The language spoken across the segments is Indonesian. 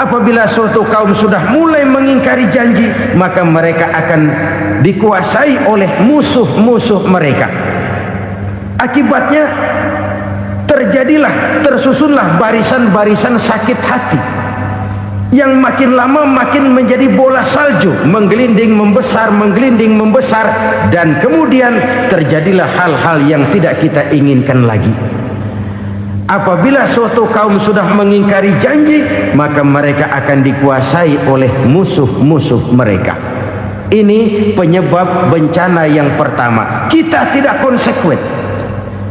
Apabila suatu kaum sudah mulai mengingkari janji, maka mereka akan dikuasai oleh musuh-musuh mereka. Akibatnya tersusunlah barisan-barisan sakit hati yang makin lama makin menjadi bola salju, menggelinding membesar, dan kemudian terjadilah hal-hal yang tidak kita inginkan lagi. Apabila suatu kaum sudah mengingkari janji, maka mereka akan dikuasai oleh musuh-musuh mereka. Ini penyebab bencana yang pertama. Kita tidak konsekuen.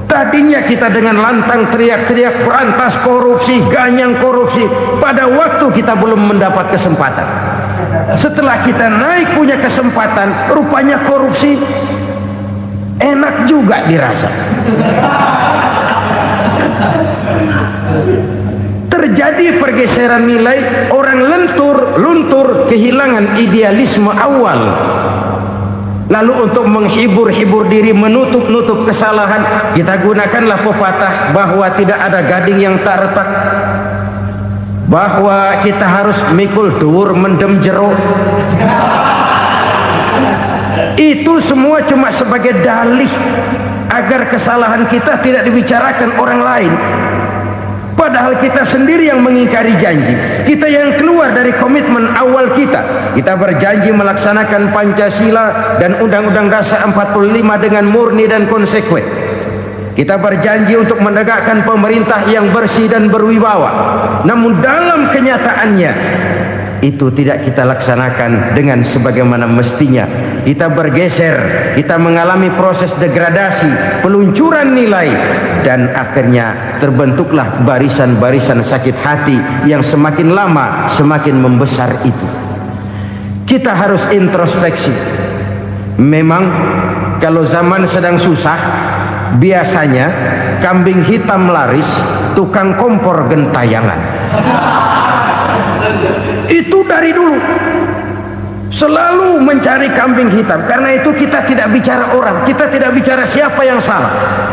Tadinya kita dengan lantang teriak-teriak berantas korupsi, ganyang korupsi. Pada waktu kita belum mendapat kesempatan. Setelah kita naik punya kesempatan, rupanya korupsi enak juga dirasa. Terjadi pergeseran nilai, orang luntur, kehilangan idealisme awal. Lalu untuk menghibur diri, menutup kesalahan, kita gunakanlah pepatah bahwa tidak ada gading yang tak retak, bahwa kita harus mikul dur mendem jero. Itu semua cuma sebagai dalih agar kesalahan kita tidak dibicarakan orang lain. Padahal kita sendiri yang mengingkari janji. Kita yang keluar dari komitmen awal kita. Kita berjanji melaksanakan Pancasila dan Undang-Undang Dasar 45 dengan murni dan konsekuen. Kita berjanji untuk menegakkan pemerintah yang bersih dan berwibawa. Namun dalam kenyataannya itu tidak kita laksanakan dengan sebagaimana mestinya. Kita bergeser, kita mengalami proses degradasi, peluncuran nilai, dan akhirnya terbentuklah barisan-barisan sakit hati yang semakin lama semakin membesar itu. Kita harus introspeksi. Memang kalau zaman sedang susah, biasanya kambing hitam laris, tukang kompor gentayangan. Itu dari dulu selalu mencari kambing hitam. Karena itu kita tidak bicara orang, kita tidak bicara siapa yang salah,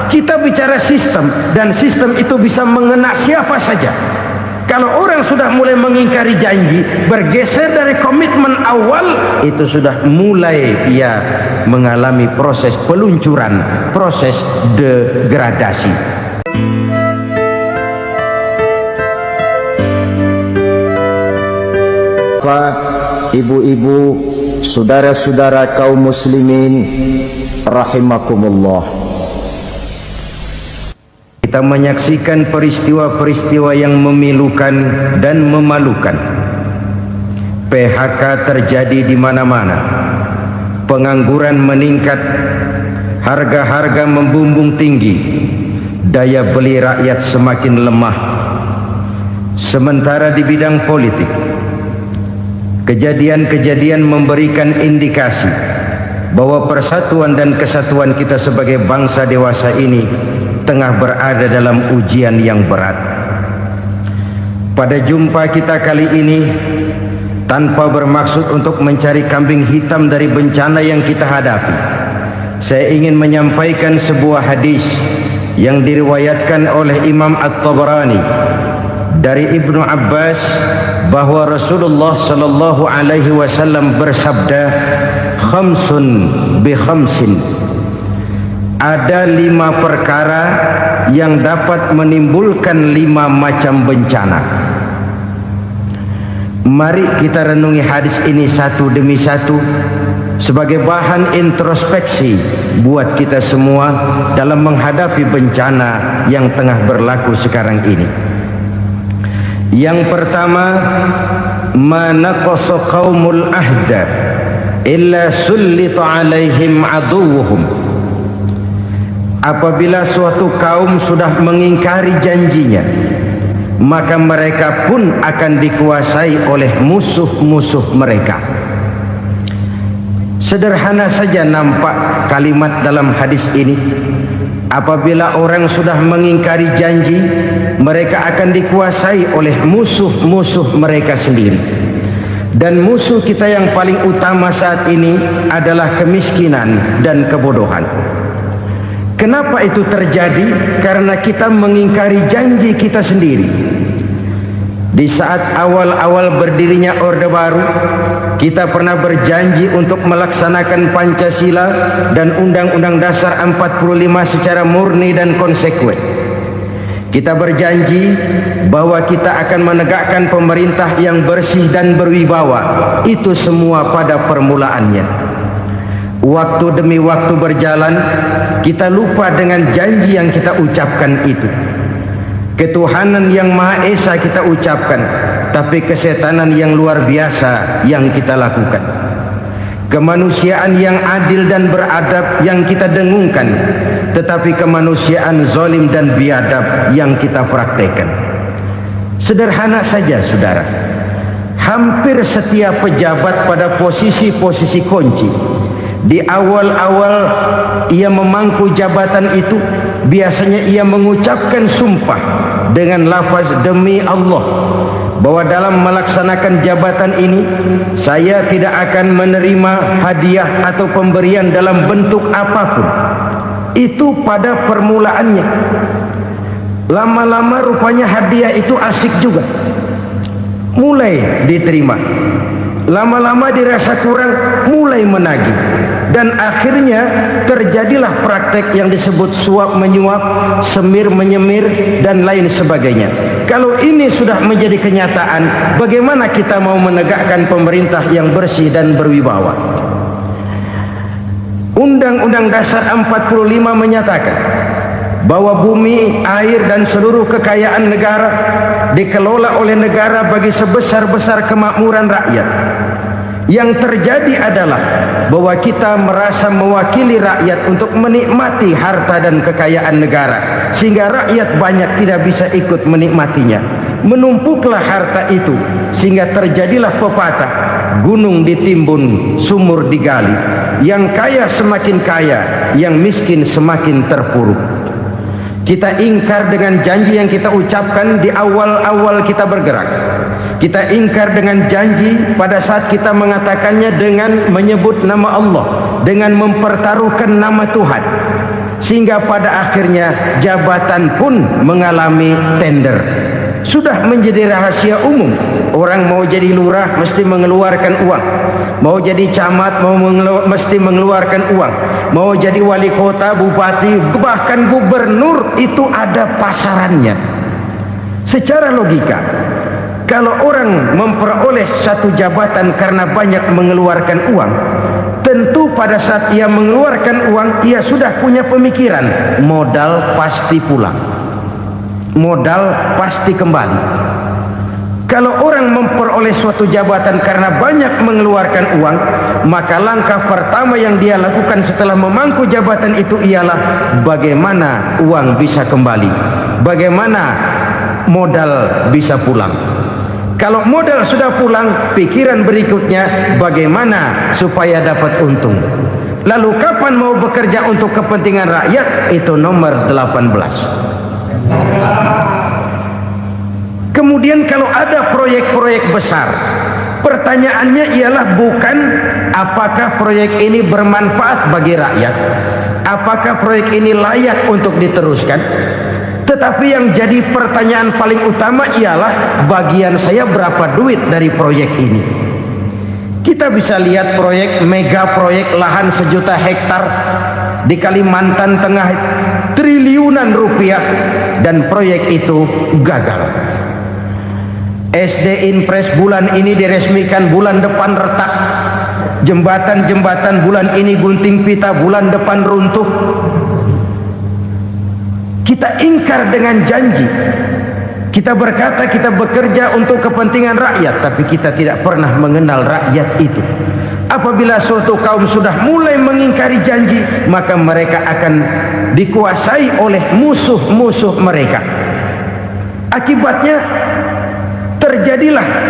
kita bicara sistem, dan sistem itu bisa mengena siapa saja. Kalau orang sudah mulai mengingkari janji, bergeser dari komitmen awal, itu sudah mulai ia mengalami proses peluncuran, proses degradasi. Ibu-ibu, saudara-saudara kaum muslimin rahimakumullah. Kita menyaksikan peristiwa-peristiwa yang memilukan dan memalukan. PHK terjadi di mana-mana. Pengangguran meningkat, harga-harga membumbung tinggi, daya beli rakyat semakin lemah. Sementara di bidang politik, kejadian-kejadian memberikan indikasi bahwa persatuan dan kesatuan kita sebagai bangsa dewasa ini tengah berada dalam ujian yang berat. Pada jumpa kita kali ini, tanpa bermaksud untuk mencari kambing hitam dari bencana yang kita hadapi, saya ingin menyampaikan sebuah hadis yang diriwayatkan oleh Imam At-Tabarani dari Ibnu Abbas, bahwa Rasulullah sallallahu alaihi wasallam bersabda, khamsun bi khamsin, ada 5 perkara yang dapat menimbulkan 5 macam bencana. Mari kita renungi hadis ini satu demi satu sebagai bahan introspeksi buat kita semua dalam menghadapi bencana yang tengah berlaku sekarang ini. Yang pertama, manaqasa qaumul ahda illa sullita alaihim aduwuhum. Apabila suatu kaum sudah mengingkari janjinya, maka mereka pun akan dikuasai oleh musuh-musuh mereka. Sederhana saja nampak kalimat dalam hadis ini. Apabila orang sudah mengingkari janji, mereka akan dikuasai oleh musuh-musuh mereka sendiri. Dan musuh kita yang paling utama saat ini adalah kemiskinan dan kebodohan. Kenapa itu terjadi? Karena kita mengingkari janji kita sendiri. Di saat awal-awal berdirinya Orde Baru, kita pernah berjanji untuk melaksanakan Pancasila dan Undang-Undang Dasar 45 secara murni dan konsekuen. Kita berjanji bahwa kita akan menegakkan pemerintah yang bersih dan berwibawa. Itu semua pada permulaannya. Waktu demi waktu berjalan, kita lupa dengan janji yang kita ucapkan itu. Ketuhanan yang Maha Esa kita ucapkan, tapi kesetanan yang luar biasa yang kita lakukan. Kemanusiaan yang adil dan beradab yang kita dengungkan, tetapi kemanusiaan zalim dan biadab yang kita praktekkan. Sederhana saja saudara, hampir setiap pejabat pada posisi-posisi kunci, di awal-awal ia memangku jabatan itu, biasanya ia mengucapkan sumpah dengan lafaz demi Allah bahwa dalam melaksanakan jabatan ini saya tidak akan menerima hadiah atau pemberian dalam bentuk apapun. Itu pada permulaannya. Lama-lama rupanya hadiah itu asik juga, mulai diterima. Lama-lama dirasa kurang, mulai menagih, dan akhirnya terjadilah praktek yang disebut suap menyuap, semir menyemir, dan lain sebagainya. Kalau ini sudah menjadi kenyataan, bagaimana kita mau menegakkan pemerintah yang bersih dan berwibawa? Undang-Undang Dasar 45 menyatakan bahwa bumi, air, dan seluruh kekayaan negara dikelola oleh negara bagi sebesar-besar kemakmuran rakyat. Yang terjadi adalah bahwa kita merasa mewakili rakyat untuk menikmati harta dan kekayaan negara, sehingga rakyat banyak tidak bisa ikut menikmatinya. Menumpuklah harta itu sehingga terjadilah pepatah, gunung ditimbun, sumur digali. Yang kaya semakin kaya, yang miskin semakin terpuruk. Kita ingkar dengan janji yang kita ucapkan di awal-awal kita bergerak. Kita ingkar dengan janji pada saat kita mengatakannya dengan menyebut nama Allah, dengan mempertaruhkan nama Tuhan. Sehingga pada akhirnya jabatan pun mengalami tender. Sudah menjadi rahasia umum. Orang mau jadi lurah mesti mengeluarkan uang, mau jadi camat mesti mengeluarkan uang, mau jadi wali kota, bupati, bahkan gubernur, itu ada pasarannya. Secara logika, kalau orang memperoleh satu jabatan karena banyak mengeluarkan uang, tentu pada saat ia mengeluarkan uang, ia sudah punya pemikiran, modal pasti pulang, modal pasti kembali. Kalau orang memperoleh suatu jabatan karena banyak mengeluarkan uang, maka langkah pertama yang dia lakukan setelah memangku jabatan itu ialah bagaimana uang bisa kembali, bagaimana modal bisa pulang. Kalau modal sudah pulang, pikiran berikutnya bagaimana supaya dapat untung. Lalu kapan mau bekerja untuk kepentingan rakyat? Itu nomor 18. Kemudian kalau ada proyek-proyek besar, pertanyaannya ialah bukan apakah proyek ini bermanfaat bagi rakyat, apakah proyek ini layak untuk diteruskan, tetapi yang jadi pertanyaan paling utama ialah bagian saya berapa duit dari proyek ini. Kita bisa lihat proyek, mega proyek lahan 1 juta hektar di Kalimantan Tengah, triliunan rupiah, dan proyek itu gagal. SD Impres bulan ini diresmikan, bulan depan retak. Jembatan-jembatan bulan ini gunting pita, bulan depan runtuh. Kita ingkar dengan janji. Kita berkata kita bekerja untuk kepentingan rakyat, tapi kita tidak pernah mengenal rakyat itu. Apabila suatu kaum sudah mulai mengingkari janji, maka mereka akan dikuasai oleh musuh-musuh mereka. Akibatnya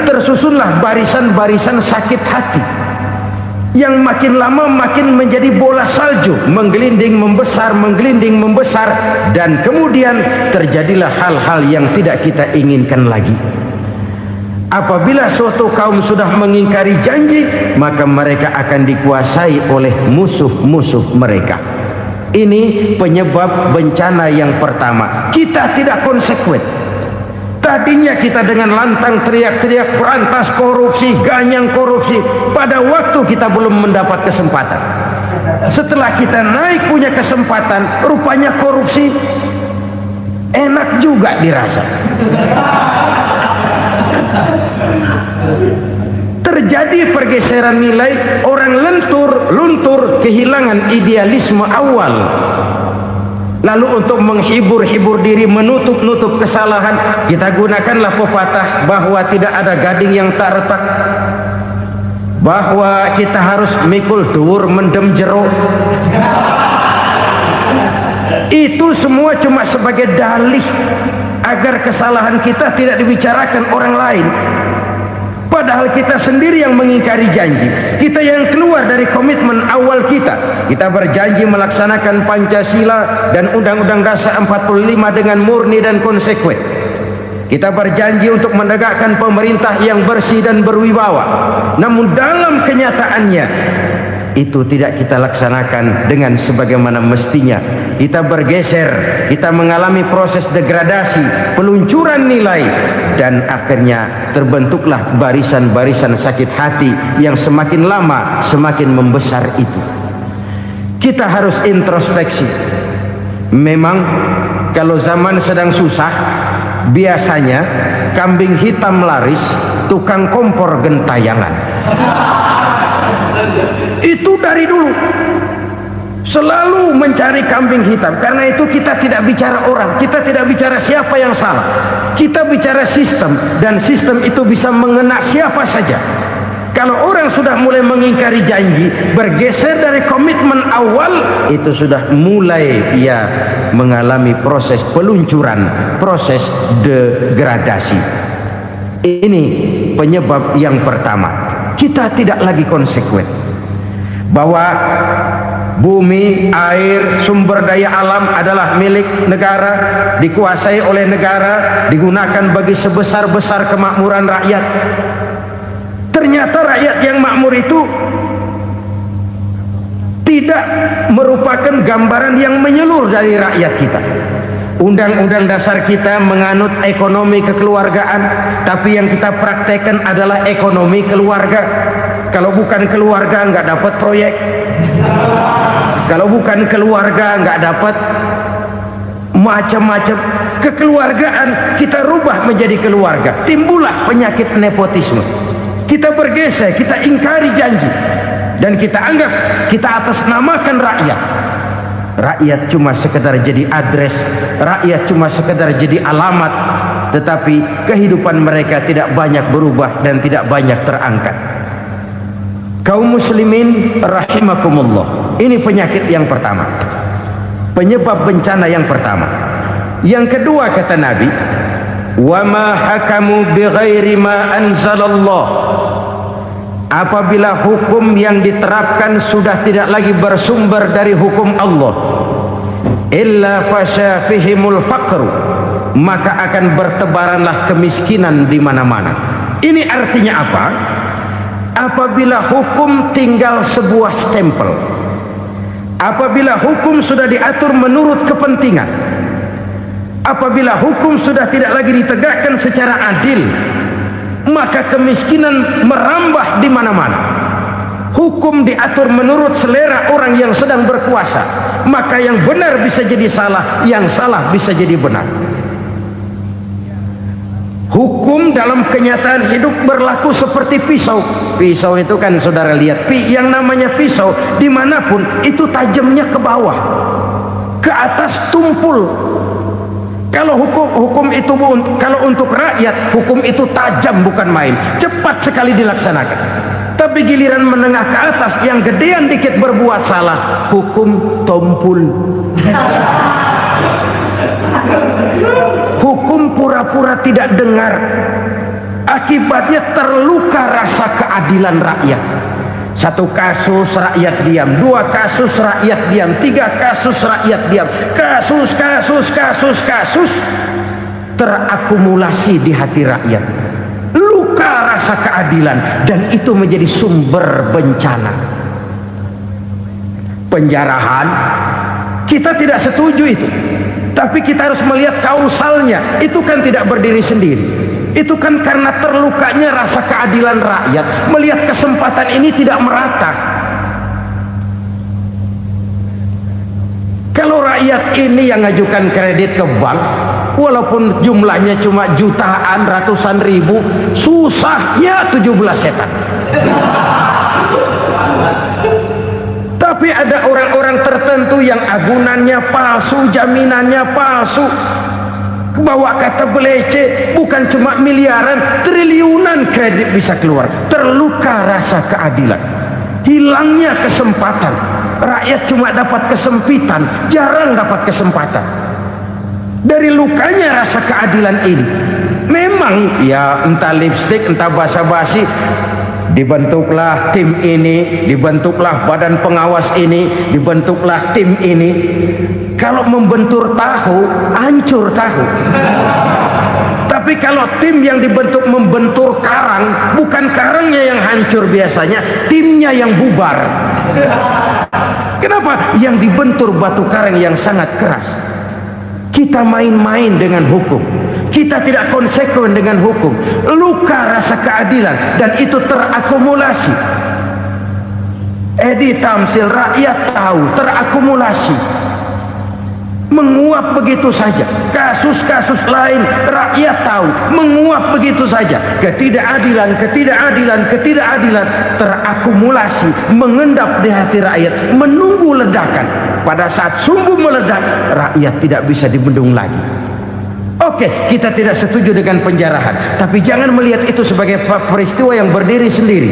tersusunlah barisan-barisan sakit hati yang makin lama makin menjadi bola salju, menggelinding membesar, dan kemudian terjadilah hal-hal yang tidak kita inginkan lagi. Apabila suatu kaum sudah mengingkari janji, maka mereka akan dikuasai oleh musuh-musuh mereka. Ini penyebab bencana yang pertama. Kita tidak konsekuen. Tadinya kita dengan lantang teriak-teriak berantas korupsi, ganyang korupsi. Pada waktu kita belum mendapat kesempatan. Setelah kita naik punya kesempatan, rupanya korupsi enak juga dirasa. Terjadi pergeseran nilai, orang luntur, kehilangan idealisme awal. Lalu untuk menghibur-hibur diri, menutup-nutup kesalahan, kita gunakanlah pepatah bahwa tidak ada gading yang tak retak, bahwa kita harus mikul dhuwur mendem jero. Itu semua cuma sebagai dalih agar kesalahan kita tidak dibicarakan orang lain. Padahal kita sendiri yang mengingkari janji. Kita yang keluar dari komitmen awal kita. Kita berjanji melaksanakan Pancasila dan Undang-Undang Dasar 45 dengan murni dan konsekuen. Kita berjanji untuk menegakkan pemerintah yang bersih dan berwibawa. Namun dalam kenyataannya itu tidak kita laksanakan dengan sebagaimana mestinya. Kita bergeser, kita mengalami proses degradasi, peluncuran nilai, dan akhirnya terbentuklah barisan-barisan sakit hati yang semakin lama semakin membesar itu. Kita harus introspeksi. Memang kalau zaman sedang susah, biasanya kambing hitam laris, tukang kompor gentayangan. Itu dari dulu selalu mencari kambing hitam. Karena itu kita tidak bicara orang, kita tidak bicara siapa yang salah, kita bicara sistem. Dan sistem itu bisa mengena siapa saja. Kalau orang sudah mulai mengingkari janji, bergeser dari komitmen awal, itu sudah mulai ia mengalami proses peluncuran, proses degradasi. Ini penyebab yang pertama. Kita tidak lagi konsekuen bahwa bumi, air, sumber daya alam adalah milik negara, dikuasai oleh negara, digunakan bagi sebesar-besar kemakmuran rakyat. Ternyata rakyat yang makmur itu tidak merupakan gambaran yang menyeluruh dari rakyat kita. Undang-undang dasar kita menganut ekonomi kekeluargaan, tapi yang kita praktekkan adalah ekonomi keluarga. Kalau bukan keluarga nggak dapat proyek, kalau bukan keluarga nggak dapat macam-macam. Kekeluargaan kita rubah menjadi keluarga, timbullah penyakit nepotisme. Kita bergeser, kita ingkari janji, dan kita anggap kita atasnamakan rakyat. Rakyat cuma sekedar jadi address, rakyat cuma sekedar jadi alamat, tetapi kehidupan mereka tidak banyak berubah dan tidak banyak terangkat. Kaum muslimin rahimakumullah, ini penyakit yang pertama, penyebab bencana yang pertama. Yang kedua kata Nabi, wa ma hakamu bighairi ma anzalallah. Apabila hukum yang diterapkan sudah tidak lagi bersumber dari hukum Allah, illa fasya fihimul faqru, maka akan bertebaranlah kemiskinan di mana-mana. Ini artinya apa? Apabila hukum tinggal sebuah stempel, apabila hukum sudah diatur menurut kepentingan, apabila hukum sudah tidak lagi ditegakkan secara adil, maka kemiskinan merambah di mana-mana. Hukum diatur menurut selera orang yang sedang berkuasa, maka yang benar bisa jadi salah, yang salah bisa jadi benar. Hukum dalam kenyataan hidup berlaku seperti pisau. Pisau itu kan saudara lihat, yang namanya pisau dimanapun itu tajamnya ke bawah, ke atas tumpul. Kalau hukum itu, kalau untuk rakyat, hukum itu tajam bukan main, cepat sekali dilaksanakan. Tapi giliran menengah ke atas yang gedean dikit berbuat salah, hukum tumpul. Hukum pura-pura tidak dengar, akibatnya terluka rasa keadilan rakyat. Satu kasus rakyat diam, dua kasus rakyat diam, tiga kasus rakyat diam, kasus terakumulasi di hati rakyat. Luka rasa keadilan, dan itu menjadi sumber bencana. Penjarahan, kita tidak setuju itu. Tapi kita harus melihat kausalnya. Itu kan tidak berdiri sendiri. Itu kan karena terlukanya rasa keadilan rakyat. Melihat kesempatan ini tidak merata. Kalau rakyat ini yang ngajukan kredit ke bank, walaupun jumlahnya cuma jutaan, ratusan ribu, susahnya 17 setan. Tapi ada orang-orang tertentu yang agunannya palsu, jaminannya palsu, bawa kata belece, bukan cuma miliaran, triliunan kredit bisa keluar. Terluka rasa keadilan, hilangnya kesempatan. Rakyat cuma dapat kesempitan, jarang dapat kesempatan. Dari lukanya rasa keadilan ini, memang ya entah lipstik, entah basa-basi, dibentuklah tim ini, dibentuklah badan pengawas ini, dibentuklah tim ini. Kalau membentur tahu, hancur tahu. Tapi kalau tim yang dibentuk membentur karang, bukan karangnya yang hancur biasanya, timnya yang bubar. Kenapa? Yang dibentur batu karang yang sangat keras. Kita main-main dengan hukum, kita tidak konsekuen dengan hukum. Luka rasa keadilan, dan itu terakumulasi. Edi Tamsil, rakyat tahu, terakumulasi, menguap begitu saja. Kasus-kasus lain rakyat tahu, menguap begitu saja. Ketidakadilan, ketidakadilan, ketidakadilan terakumulasi, mengendap di hati rakyat, menunggu ledakan. Pada saat sumbu meledak, rakyat tidak bisa dibendung lagi. Oke, kita tidak setuju dengan penjarahan, tapi jangan melihat itu sebagai peristiwa yang berdiri sendiri.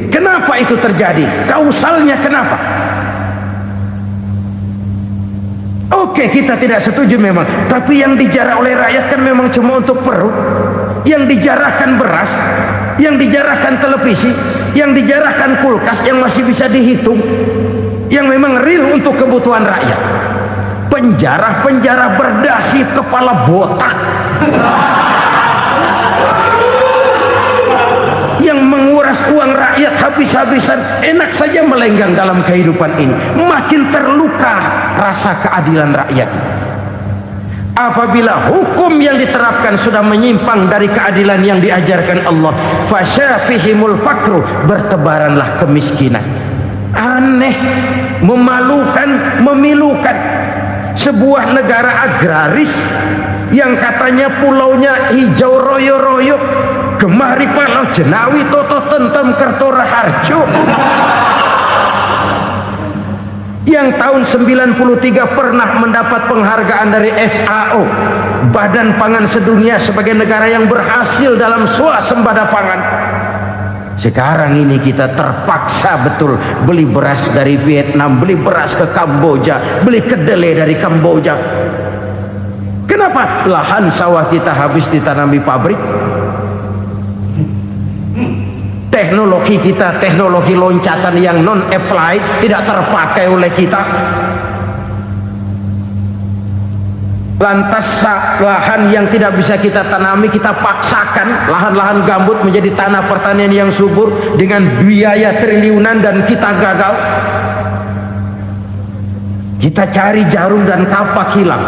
Kenapa itu terjadi? Kausalnya kenapa? Oke, kita tidak setuju memang, tapi yang dijarah oleh rakyat kan memang cuma untuk perut. Yang dijarahkan beras, yang dijarahkan televisi, yang dijarahkan kulkas yang masih bisa dihitung, yang memang real untuk kebutuhan rakyat. Penjara-penjara berdasi kepala botak yang menguras uang rakyat habis-habisan, enak saja melenggang dalam kehidupan ini. Makin terluka rasa keadilan rakyat. Apabila hukum yang diterapkan sudah menyimpang dari keadilan yang diajarkan Allah, fasyafihimul fakru, bertebaranlah kemiskinan. Aneh, memalukan, memilukan. Sebuah negara agraris yang katanya pulaunya hijau royo-royo, Gemari Palau Jenawi Toto Tentem Kertora Harjo, yang tahun 93 pernah mendapat penghargaan dari FAO, Badan Pangan Sedunia, sebagai negara yang berhasil dalam swasembada pangan. Sekarang ini kita terpaksa betul beli beras dari Vietnam, beli beras ke Kamboja, beli kedelai dari Kamboja. Kenapa? Lahan sawah kita habis ditanami pabrik. Teknologi kita, teknologi loncatan yang non-applied, tidak terpakai oleh kita. Lantas lahan yang tidak bisa kita tanami, kita paksakan lahan-lahan gambut menjadi tanah pertanian yang subur dengan biaya triliunan, dan kita gagal. Kita cari jarum dan kapak hilang.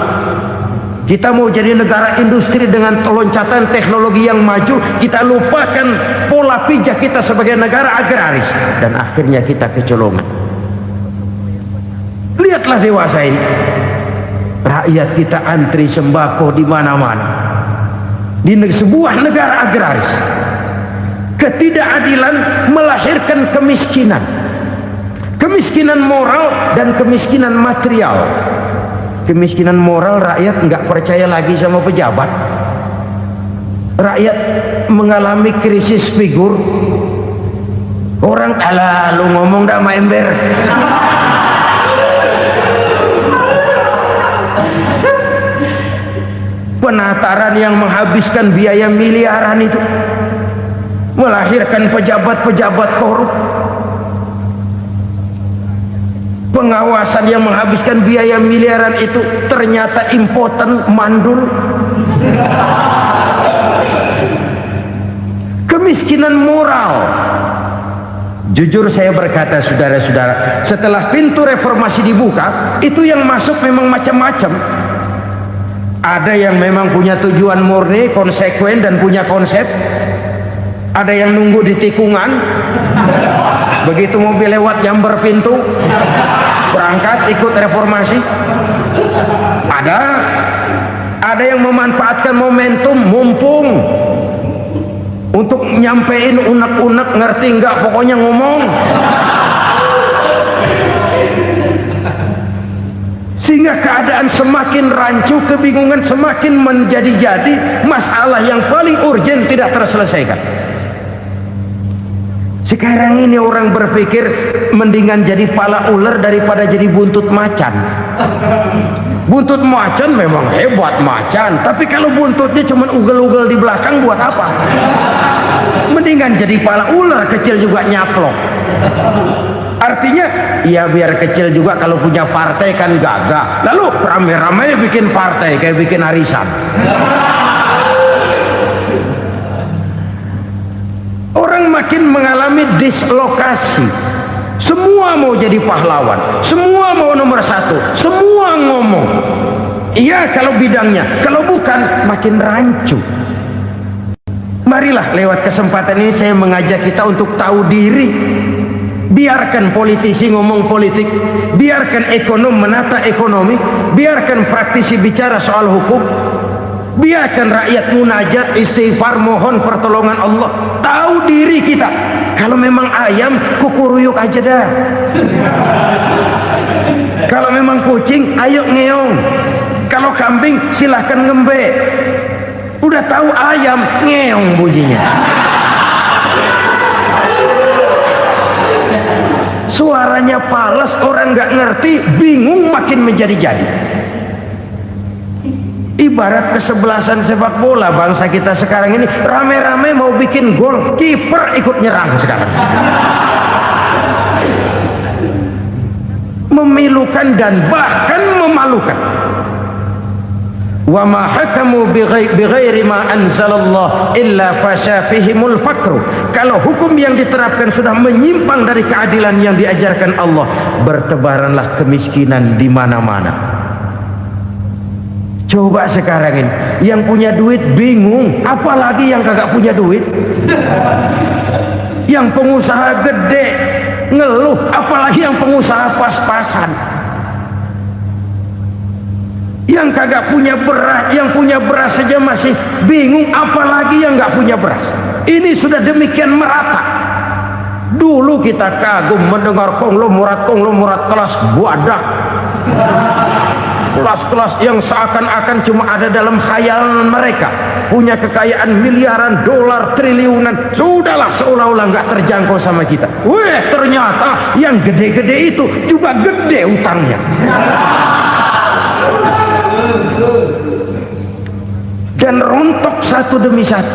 Kita mau jadi negara industri dengan loncatan teknologi yang maju, kita lupakan pola pijak kita sebagai negara agraris, dan akhirnya kita kecolongan. Lihatlah dewasa ini, rakyat kita antri sembako di mana-mana. Di sebuah negara agraris, ketidakadilan melahirkan kemiskinan, kemiskinan moral dan kemiskinan material. Kemiskinan moral, rakyat nggak percaya lagi sama pejabat. Rakyat mengalami krisis figur. Orang ala lu ngomong dah sama ember. Penataran yang menghabiskan biaya miliaran itu melahirkan pejabat-pejabat korup. Pengawasan yang menghabiskan biaya miliaran itu ternyata impoten, mandul. Kemiskinan moral. Jujur saya berkata, saudara-saudara, setelah pintu reformasi dibuka, itu yang masuk memang macam-macam. Ada yang memang punya tujuan murni, konsekuen dan punya konsep. Ada yang nunggu di tikungan, begitu mobil lewat nyamber pintu, berangkat ikut reformasi. Ada yang memanfaatkan momentum mumpung untuk nyampein unek-unek, ngerti nggak, pokoknya ngomong. Sehingga keadaan semakin rancu, kebingungan semakin menjadi-jadi, masalah yang paling urgen tidak terselesaikan. Sekarang ini orang berpikir mendingan jadi pala ular daripada jadi buntut macan. Buntut macan memang hebat macan, tapi kalau buntutnya cuma ugel-ugel di belakang buat apa? Mendingan jadi pala ular, kecil juga nyaplok. Artinya ya biar kecil juga kalau punya partai kan gagah. Lalu rame-rame bikin partai kayak bikin arisan. Orang makin mengalami dislokasi. Semua mau jadi pahlawan, semua mau nomor satu, semua ngomong iya kalau bidangnya, kalau bukan makin rancu. Marilah lewat kesempatan ini saya mengajak kita untuk tahu diri. Biarkan politisi ngomong politik, biarkan ekonom menata ekonomi, biarkan praktisi bicara soal hukum, biarkan rakyat munajat, istighfar, mohon pertolongan Allah. Tahu diri kita. Kalau memang ayam, kukuruyuk aja dah. Kalau memang kucing, ayo ngeong. Kalau kambing, silahkan ngembe. Udah tahu ayam, ngeong bunyinya. Suaranya palas, orang nggak ngerti, bingung, makin menjadi-jadi. Ibarat kesebelasan sepak bola bangsa kita sekarang ini, rame-rame mau bikin gol, kiper ikut nyerang sekarang. Memilukan dan bahkan memalukan. Wa ma hakamu bighairi ma anzalallah illa fasha fihimul fakru. Kalau hukum yang diterapkan sudah menyimpang dari keadilan yang diajarkan Allah, bertebaranlah kemiskinan di mana-mana. Coba sekarang ini yang punya duit bingung, apalagi yang kagak punya duit. Yang pengusaha gede ngeluh, apalagi yang pengusaha pas-pasan. Yang kagak punya beras, yang punya beras saja masih bingung, apalagi yang nggak punya beras. Ini sudah demikian merata. Dulu kita kagum mendengar konglomerat kelas buadah, kelas-kelas yang seakan-akan cuma ada dalam khayalan mereka, punya kekayaan miliaran dolar, triliunan. Sudahlah, seolah-olah nggak terjangkau sama kita. Weh, ternyata yang gede-gede itu juga gede utangnya. Dan rontok satu demi satu.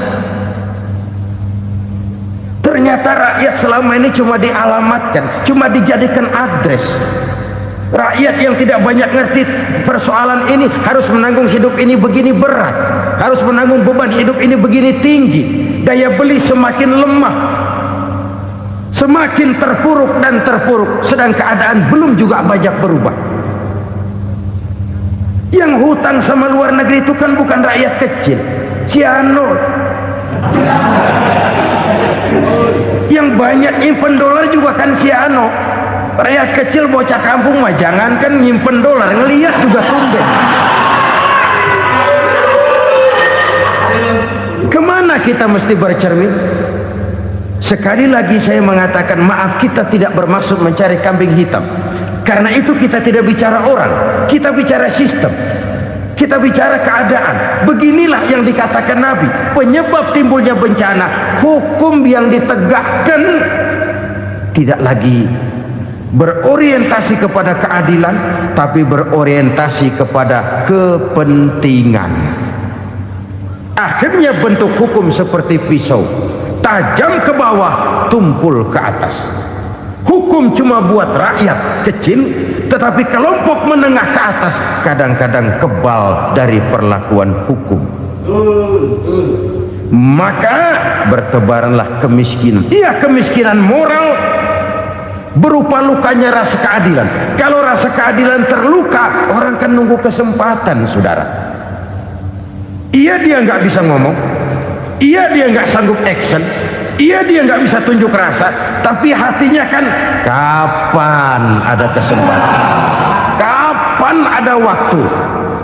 Ternyata rakyat selama ini cuma dialamatkan, cuma dijadikan adres. Rakyat yang tidak banyak ngerti persoalan ini harus menanggung hidup ini begini berat, harus menanggung beban hidup ini begini tinggi, daya beli semakin lemah, semakin terpuruk dan terpuruk, sedang keadaan belum juga banyak berubah. Yang hutang sama luar negeri itu kan bukan rakyat kecil, Ciano. Yang banyak nyimpen dolar juga kan Ciano. Rakyat kecil bocah kampung mah jangankan nyimpen dolar, ngelihat juga tumben. Kemana kita mesti bercermin? Sekali lagi saya mengatakan maaf, kita tidak bermaksud mencari kambing hitam. Karena itu kita tidak bicara orang, kita bicara sistem, kita bicara keadaan. Beginilah yang dikatakan Nabi, penyebab timbulnya bencana, hukum yang ditegakkan tidak lagi berorientasi kepada keadilan, tapi berorientasi kepada kepentingan. Akhirnya bentuk hukum seperti pisau, tajam ke bawah, tumpul ke atas. Hukum cuma buat rakyat kecil, tetapi kelompok menengah ke atas kadang-kadang kebal dari perlakuan hukum. Maka bertebaranlah kemiskinan. Iya, kemiskinan moral berupa lukanya rasa keadilan. Kalau rasa keadilan terluka, orang kan nunggu kesempatan, saudara. Iya, dia nggak bisa ngomong, iya dia nggak sanggup action, iya dia nggak bisa tunjuk rasa, tapi hatinya kan, kapan ada kesempatan, kapan ada waktu,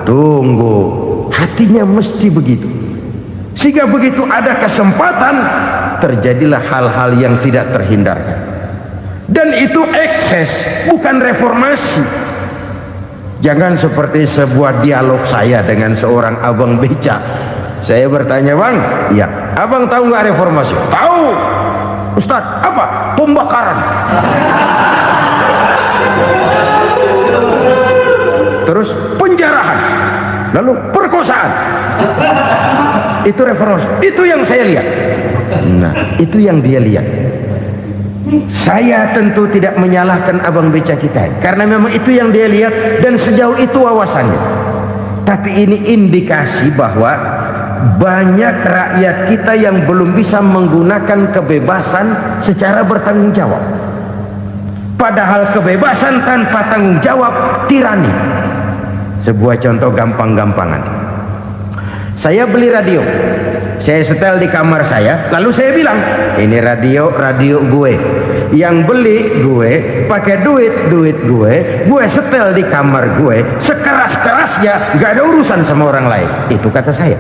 tunggu. Hatinya mesti begitu, sehingga begitu ada kesempatan terjadilah hal-hal yang tidak terhindarkan. Dan itu ekses, bukan reformasi. Jangan seperti sebuah dialog saya dengan seorang abang beca. Saya bertanya, bang, iya, abang tahu nggak reformasi? Tahu. Ustaz, apa? Pembakaran. Terus penjarahan, lalu perkosaan. Itu reformasi. Itu yang saya lihat. Nah, itu yang dia lihat. Saya tentu tidak menyalahkan abang beca kita, karena memang itu yang dia lihat dan sejauh itu wawasannya. Tapi ini indikasi bahwa banyak rakyat kita yang belum bisa menggunakan kebebasan secara bertanggung jawab. Padahal kebebasan tanpa tanggung jawab tirani. Sebuah contoh gampang-gampangan. Saya beli radio, saya setel di kamar saya, lalu saya bilang, ini radio gue, yang beli gue, pakai duit gue setel di kamar gue, sekeras-kerasnya, gak ada urusan sama orang lain. Itu kata saya.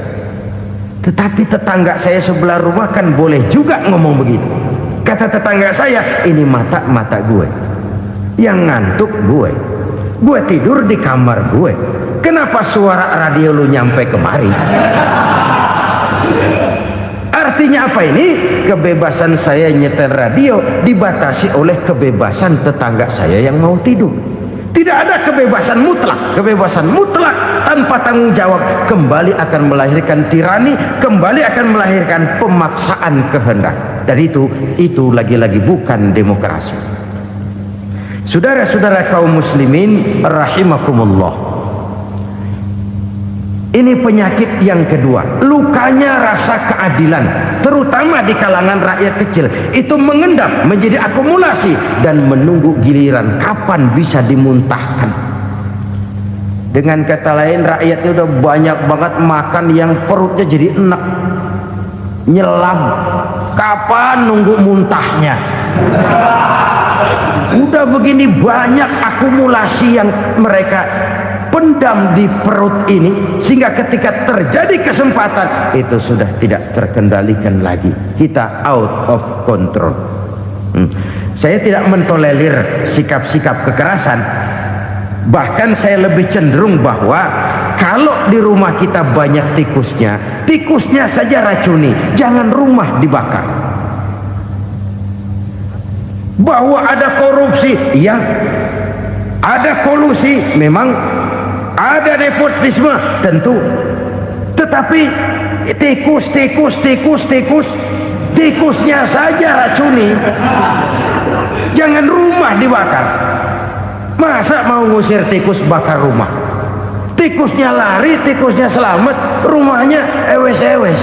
Tetapi tetangga saya sebelah rumah kan boleh juga ngomong begitu. Kata tetangga saya, ini mata gue, yang ngantuk gue tidur di kamar gue, kenapa suara radio lu nyampe kemari? Artinya apa ini? Kebebasan saya nyetel radio dibatasi oleh kebebasan tetangga saya yang mau tidur. Tidak ada kebebasan mutlak. Kebebasan mutlak tanpa tanggung jawab kembali akan melahirkan tirani, kembali akan melahirkan pemaksaan kehendak. Dan itu lagi-lagi bukan demokrasi. Saudara-saudara kaum muslimin rahimakumullah, ini penyakit yang kedua, lukanya rasa keadilan, terutama di kalangan rakyat kecil. Itu mengendap menjadi akumulasi dan menunggu giliran kapan bisa dimuntahkan. Dengan kata lain, rakyatnya udah banyak banget makan yang perutnya jadi enak, nyelam, kapan nunggu muntahnya. Udah begini banyak akumulasi yang mereka pendam di perut ini, sehingga ketika terjadi kesempatan itu sudah tidak terkendalikan lagi. Kita out of control. Saya tidak mentolerir sikap-sikap kekerasan. Bahkan saya lebih cenderung bahwa kalau di rumah kita banyak tikusnya saja racuni, jangan rumah dibakar. Bahwa ada korupsi, ya, ada kolusi, memang ada nepotisme, tentu. Tetapi tikusnya saja racuni, jangan rumah dibakar. Masa mau ngusir tikus bakar rumah? Tikusnya lari, tikusnya selamat, rumahnya ewes-ewes.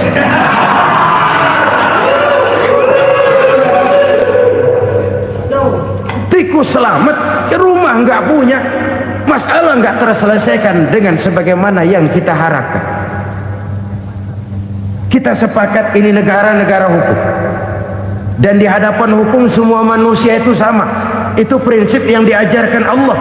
Tikus selamat, rumah nggak punya, masalah nggak terselesaikan dengan sebagaimana yang kita harapkan. Kita sepakat ini negara hukum, dan di hadapan hukum semua manusia itu sama. Itu prinsip yang diajarkan Allah.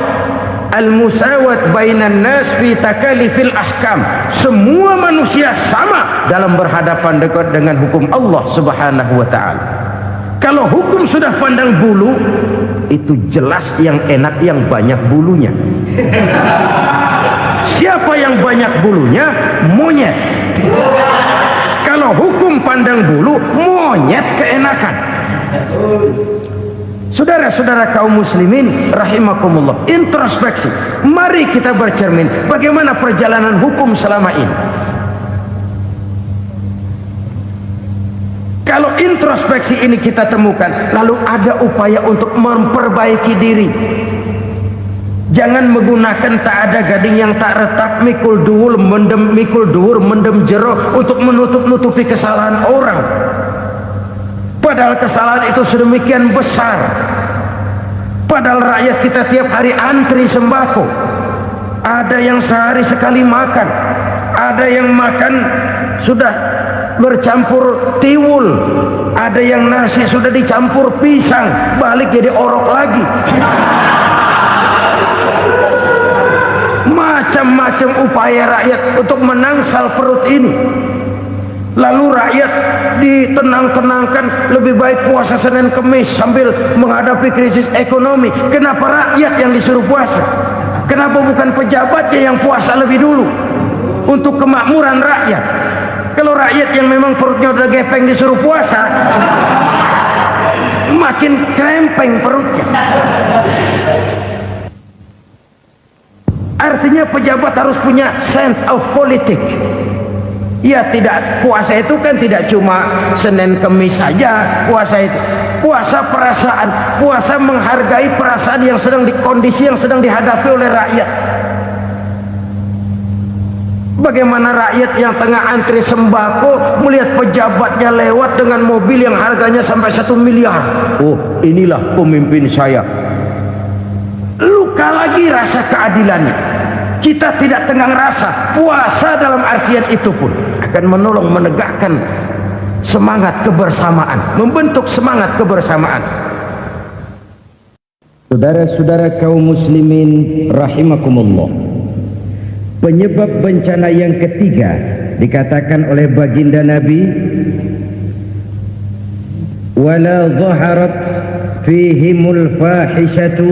Al-musawat bainan nas fi takalifil ahkam. Semua manusia sama dalam berhadapan dekat dengan hukum Allah Subhanahu wa taala. Kalau hukum sudah pandang bulu, itu jelas yang enak yang banyak bulunya. Siapa yang banyak bulunya? Monyet. Kalau hukum pandang bulu, monyet keenakan. Saudara-saudara kaum muslimin rahimakumullah, introspeksi. Mari kita bercermin bagaimana perjalanan hukum selama ini. Kalau introspeksi ini kita temukan, lalu ada upaya untuk memperbaiki diri. Jangan menggunakan tak ada gading yang tak retak, mikul duwur mendem jero untuk menutup-nutupi kesalahan orang. Padahal kesalahan itu sedemikian besar. Padahal rakyat kita tiap hari antri sembako. Ada yang sehari sekali makan. Ada yang makan sudah bercampur tiwul, ada yang nasi sudah dicampur pisang, balik jadi orok lagi. Macam-macam upaya rakyat untuk menangsal perut ini. Lalu rakyat ditenang-tenangkan, lebih baik puasa Senin Kemis sambil menghadapi krisis ekonomi. Kenapa rakyat yang disuruh puasa? Kenapa bukan pejabatnya yang puasa lebih dulu untuk kemakmuran rakyat? Kalau rakyat yang memang perutnya udah gepeng disuruh puasa, makin krempeng perutnya. Artinya pejabat harus punya sense of politik. Ya, tidak, puasa itu kan tidak cuma Senin Kemis saja. Puasa itu puasa perasaan, puasa menghargai perasaan yang sedang kondisi yang sedang dihadapi oleh rakyat. Bagaimana rakyat yang tengah antri sembako melihat pejabatnya lewat dengan mobil yang harganya sampai 1 miliar. Oh, inilah pemimpin saya. Luka lagi rasa keadilannya. Kita tidak tenggang rasa. Puasa dalam artian itu pun akan menolong menegakkan semangat kebersamaan, membentuk semangat kebersamaan. Saudara-saudara kaum muslimin rahimakumullah, penyebab bencana yang ketiga dikatakan oleh baginda Nabi, wala dhaharat fihimul fahishatu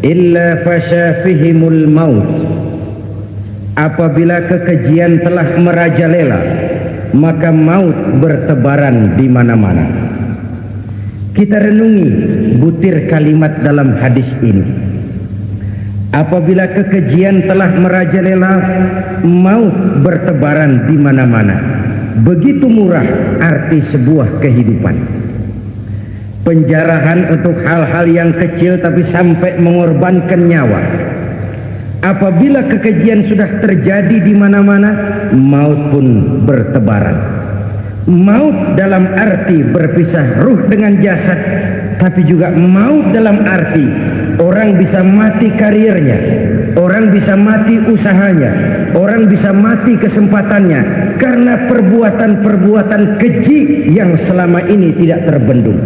illa fasha fihimul maut. Apabila kekejian telah merajalela, maka maut bertebaran di mana-mana. Kita renungi butir kalimat dalam hadis ini. Apabila kekejian telah merajalela, maut bertebaran di mana-mana. Begitu murah arti sebuah kehidupan. Penjarahan untuk hal-hal yang kecil tapi sampai mengorbankan nyawa. Apabila kekejian sudah terjadi di mana-mana, maut pun bertebaran. Maut dalam arti berpisah ruh dengan jasad, tapi juga maut dalam arti orang bisa mati karirnya, orang bisa mati usahanya, orang bisa mati kesempatannya karena perbuatan-perbuatan keji yang selama ini tidak terbendung.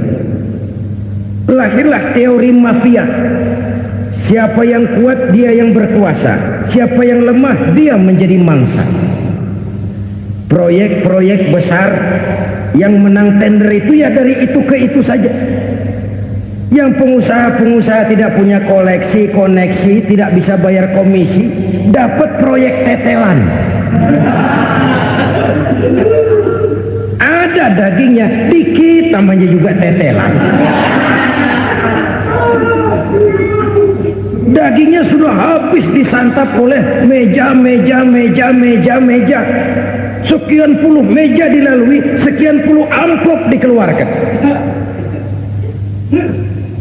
Lahirlah teori mafia. Siapa yang kuat dia yang berkuasa, siapa yang lemah dia menjadi mangsa. Proyek-proyek besar yang menang tender itu ya dari itu ke itu saja. Yang pengusaha-pengusaha tidak punya koleksi, koneksi, tidak bisa bayar komisi, dapat proyek tetelan. Ada dagingnya, dikit namanya juga tetelan. Dagingnya sudah habis disantap oleh meja. Sekian puluh meja dilalui, sekian puluh amplop dikeluarkan.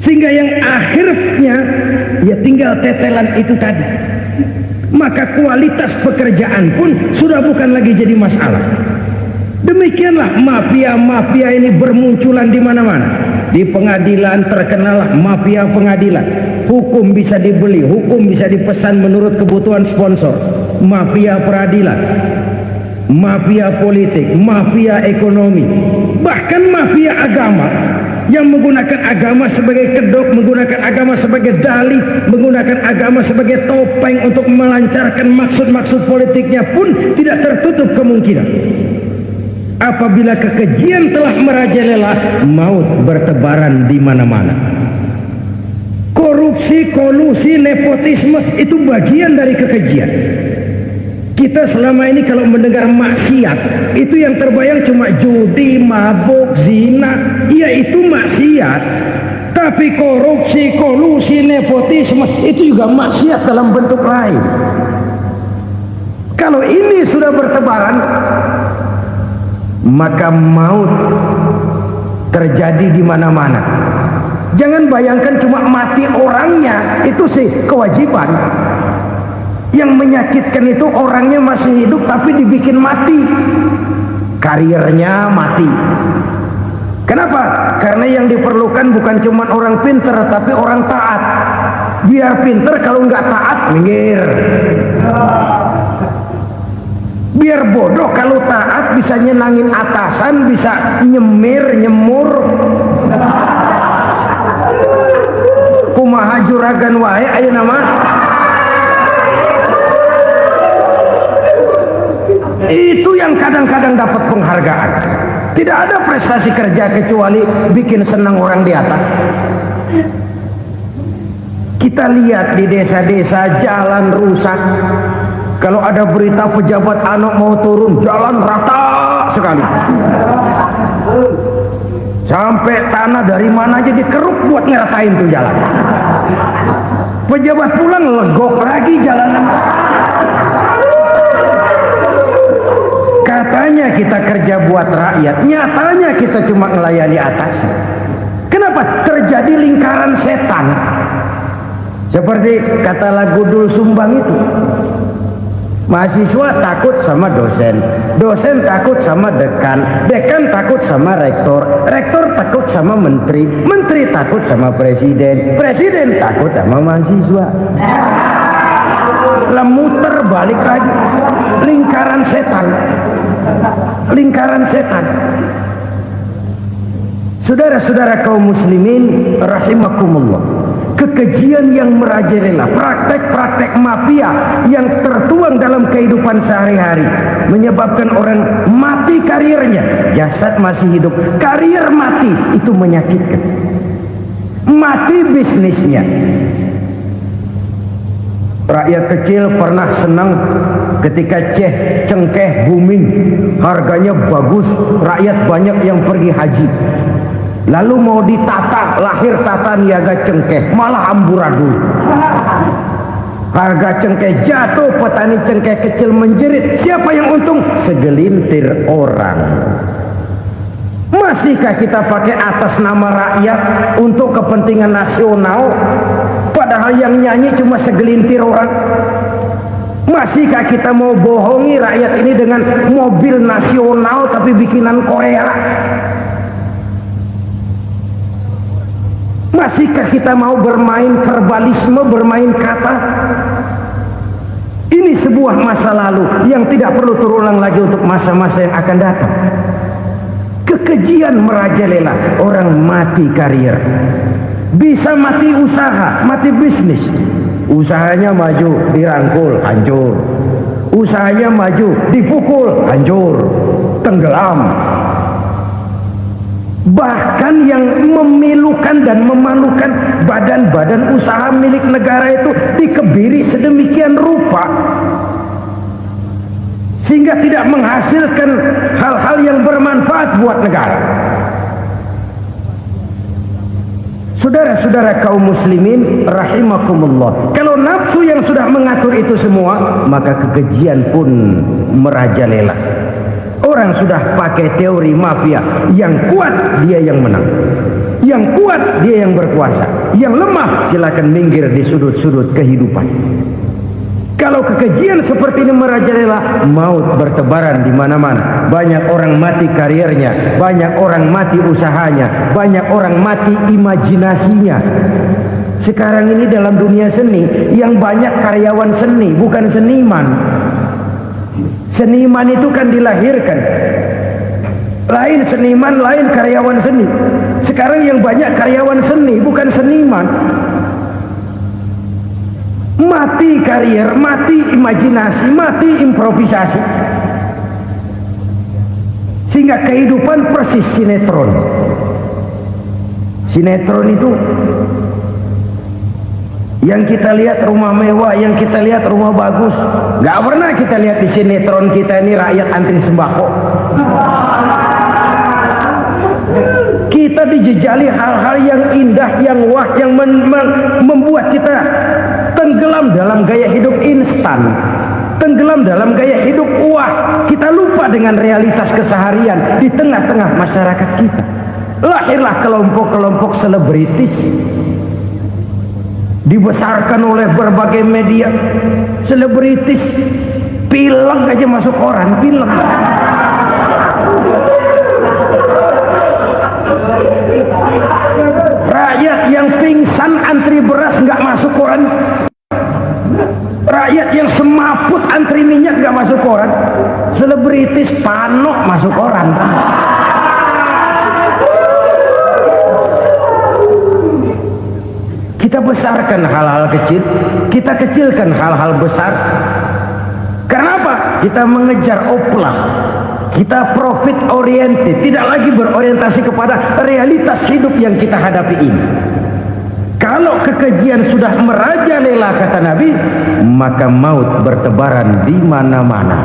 Sehingga yang akhirnya ya tinggal tetelan itu tadi. Maka kualitas pekerjaan pun sudah bukan lagi jadi masalah. Demikianlah mafia-mafia ini bermunculan di mana-mana. Di pengadilan terkenallah mafia pengadilan. Hukum bisa dibeli, hukum bisa dipesan menurut kebutuhan sponsor. Mafia peradilan, mafia politik, mafia ekonomi, bahkan mafia agama yang menggunakan agama sebagai kedok, menggunakan agama sebagai dalih, menggunakan agama sebagai topeng untuk melancarkan maksud-maksud politiknya pun tidak tertutup kemungkinan. Apabila kekejian telah merajalela, maut bertebaran di mana-mana. Korupsi, kolusi, nepotisme itu bagian dari kekejian. Kita selama ini kalau mendengar maksiat, itu yang terbayang cuma judi, mabuk, zina. Iya, itu maksiat. Tapi korupsi, kolusi, nepotisme itu juga maksiat dalam bentuk lain. Kalau ini sudah bertebaran, maka maut terjadi di mana-mana. Jangan bayangkan cuma mati orangnya, itu sih kewajiban. Yang menyakitkan itu orangnya masih hidup tapi dibikin mati, karirnya mati. Kenapa? Karena yang diperlukan bukan cuma orang pinter tapi orang taat. Biar pinter, kalau nggak taat minggir. Biar bodoh kalau taat bisa nyenangin atasan, bisa nyemur. Kumaha juragan wae ayeuna nama. Itu yang kadang-kadang dapat penghargaan. Tidak ada prestasi kerja kecuali bikin senang orang di atas. Kita lihat di desa-desa jalan rusak. Kalau ada berita pejabat anak mau turun, jalan rata sekali. Sampai tanah dari mana aja dikeruk buat ngeratain tuh jalan. Pejabat pulang legok lagi jalanan. Katanya kita kerja buat rakyat, nyatanya kita cuma melayani atasan. Kenapa? Terjadi lingkaran setan. Seperti kata lagu Dul Sumbang itu. Mahasiswa takut sama dosen, dosen takut sama dekan, dekan takut sama rektor, rektor takut sama menteri, menteri takut sama presiden, presiden takut sama mahasiswa. Muter balik lagi, lingkaran setan, lingkaran setan. Saudara-saudara kaum muslimin rahimakumullah, kekejian yang merajalela, praktek-praktek mafia yang tertuang dalam kehidupan sehari-hari menyebabkan orang mati karirnya, jasad masih hidup, karir mati, itu menyakitkan. Mati bisnisnya. Rakyat kecil pernah senang ketika cengkeh booming, harganya bagus, rakyat banyak yang pergi haji. Lalu mau ditata, lahir tata niaga cengkeh, malah amburadul. Harga cengkeh jatuh, petani cengkeh kecil menjerit. Siapa yang untung? Segelintir orang. Masihkah kita pakai atas nama rakyat untuk kepentingan nasional, padahal yang nyanyi cuma segelintir orang? Masihkah kita mau bohongi rakyat ini dengan mobil nasional tapi bikinan Korea? Masihkah kita mau bermain verbalisme, bermain kata? Ini sebuah masa lalu yang tidak perlu terulang lagi untuk masa-masa yang akan datang. Kekejian merajalela, orang mati karir, bisa mati usaha, mati bisnis. Usahanya maju, dirangkul, hancur. Usahanya maju, dipukul, hancur, tenggelam. Bahkan yang memilukan dan memalukan badan-badan usaha milik negara itu dikebiri sedemikian rupa sehingga tidak menghasilkan hal-hal yang bermanfaat buat negara. Saudara-saudara kaum muslimin rahimakumullah, kalau nafsu yang sudah mengatur itu semua, maka kekejian pun merajalela. Orang sudah pakai teori mafia, yang kuat dia yang menang, yang kuat dia yang berkuasa, yang lemah silakan minggir di sudut-sudut kehidupan. Kalau kekejian seperti ini merajalela, maut bertebaran di mana-mana. Banyak orang mati karirnya, banyak orang mati usahanya, banyak orang mati imajinasinya. Sekarang ini dalam dunia seni yang banyak karyawan seni, bukan seniman. Seniman itu kan dilahirkan, lain seniman, lain karyawan seni. Sekarang yang banyak karyawan seni, bukan seniman. Mati karir, mati imajinasi, mati improvisasi, sehingga kehidupan persis sinetron. Sinetron itu yang kita lihat rumah mewah, yang kita lihat rumah bagus. Gak pernah kita lihat di sinetron kita ini rakyat antri sembako. Kita dijejali hal-hal yang indah, yang wah, yang membuat kita tenggelam dalam gaya hidup instan, tenggelam dalam gaya hidup wah. Kita lupa dengan realitas keseharian di tengah-tengah masyarakat kita. Lahirlah kelompok-kelompok selebritis, dibesarkan oleh berbagai media. Selebritis pilek aja masuk koran, pilek. Rakyat yang pingsan antri beras nggak masuk koran. Rakyat yang semaput antri minyak nggak masuk koran. Selebritis panok masuk koran kan? Kita besarkan hal-hal kecil, kita kecilkan hal-hal besar. Kenapa? Kita mengejar oplah, kita profit oriented, tidak lagi berorientasi kepada realitas hidup yang kita hadapi ini. Kalau kekejian sudah merajalela kata Nabi, maka maut bertebaran di mana-mana.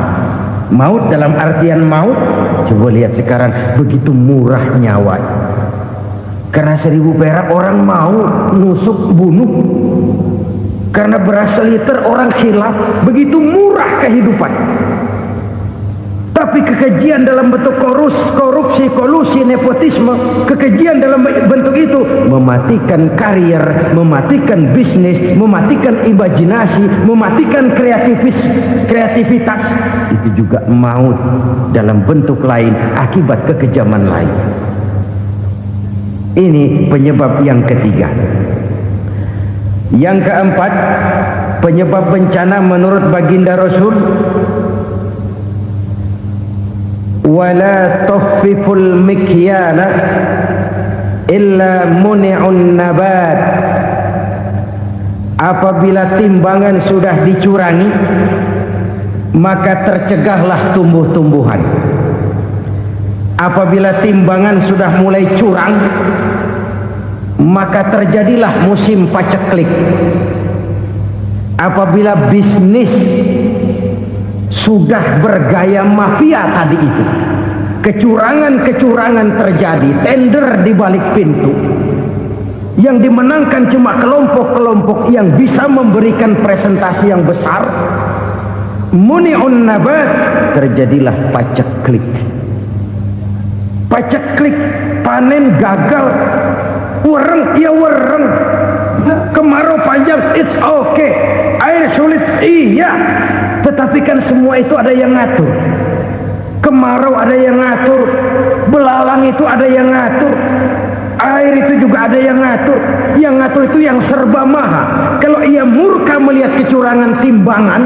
Maut dalam artian maut, coba lihat sekarang begitu murah nyawa. Karena 1000 perak orang mau nusuk bunuh. Karena beras seliter orang khilaf, begitu murah kehidupan. Tapi kekejian dalam bentuk korupsi, kolusi, nepotisme, kekejian dalam bentuk itu mematikan karier, mematikan bisnis, mematikan imajinasi, mematikan kreativitas. Itu juga maut dalam bentuk lain akibat kekejaman lain. Ini penyebab yang ketiga. Yang keempat, penyebab bencana menurut baginda Rasul, wala tukhfiful mikyala illa muni'un nabat. Apabila timbangan sudah dicurangi, maka tercegahlah tumbuh-tumbuhan. Apabila timbangan sudah mulai curang, maka terjadilah musim paceklik. Apabila bisnis sudah bergaya mafia tadi itu, kecurangan-kecurangan terjadi, tender di balik pintu, yang dimenangkan cuma kelompok-kelompok yang bisa memberikan presentasi yang besar, muni'un nabat, terjadilah paceklik. Paceklik, panen gagal, wereng ya wereng, kemarau panjang it's okay, air sulit iya, tetapi kan semua itu ada yang ngatur. Kemarau ada yang ngatur, belalang itu ada yang ngatur, air itu juga ada yang ngatur. Yang ngatur itu yang serba maha. Kalau ia murka melihat kecurangan timbangan,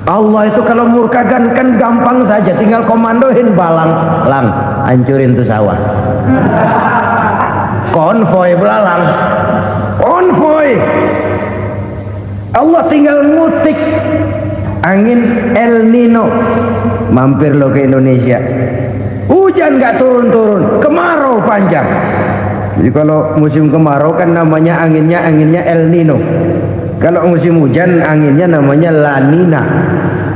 Allah itu kalau murka kan gampang saja, tinggal komandoin balang, lang, hancurin tuh sawah. Konvoy belalang, konvoy. Allah tinggal ngutik angin El Nino, mampir lo ke Indonesia. Hujan nggak turun-turun, kemarau panjang. Jadi kalau musim kemarau kan namanya anginnya El Nino. Kalau musim hujan anginnya namanya La Nina.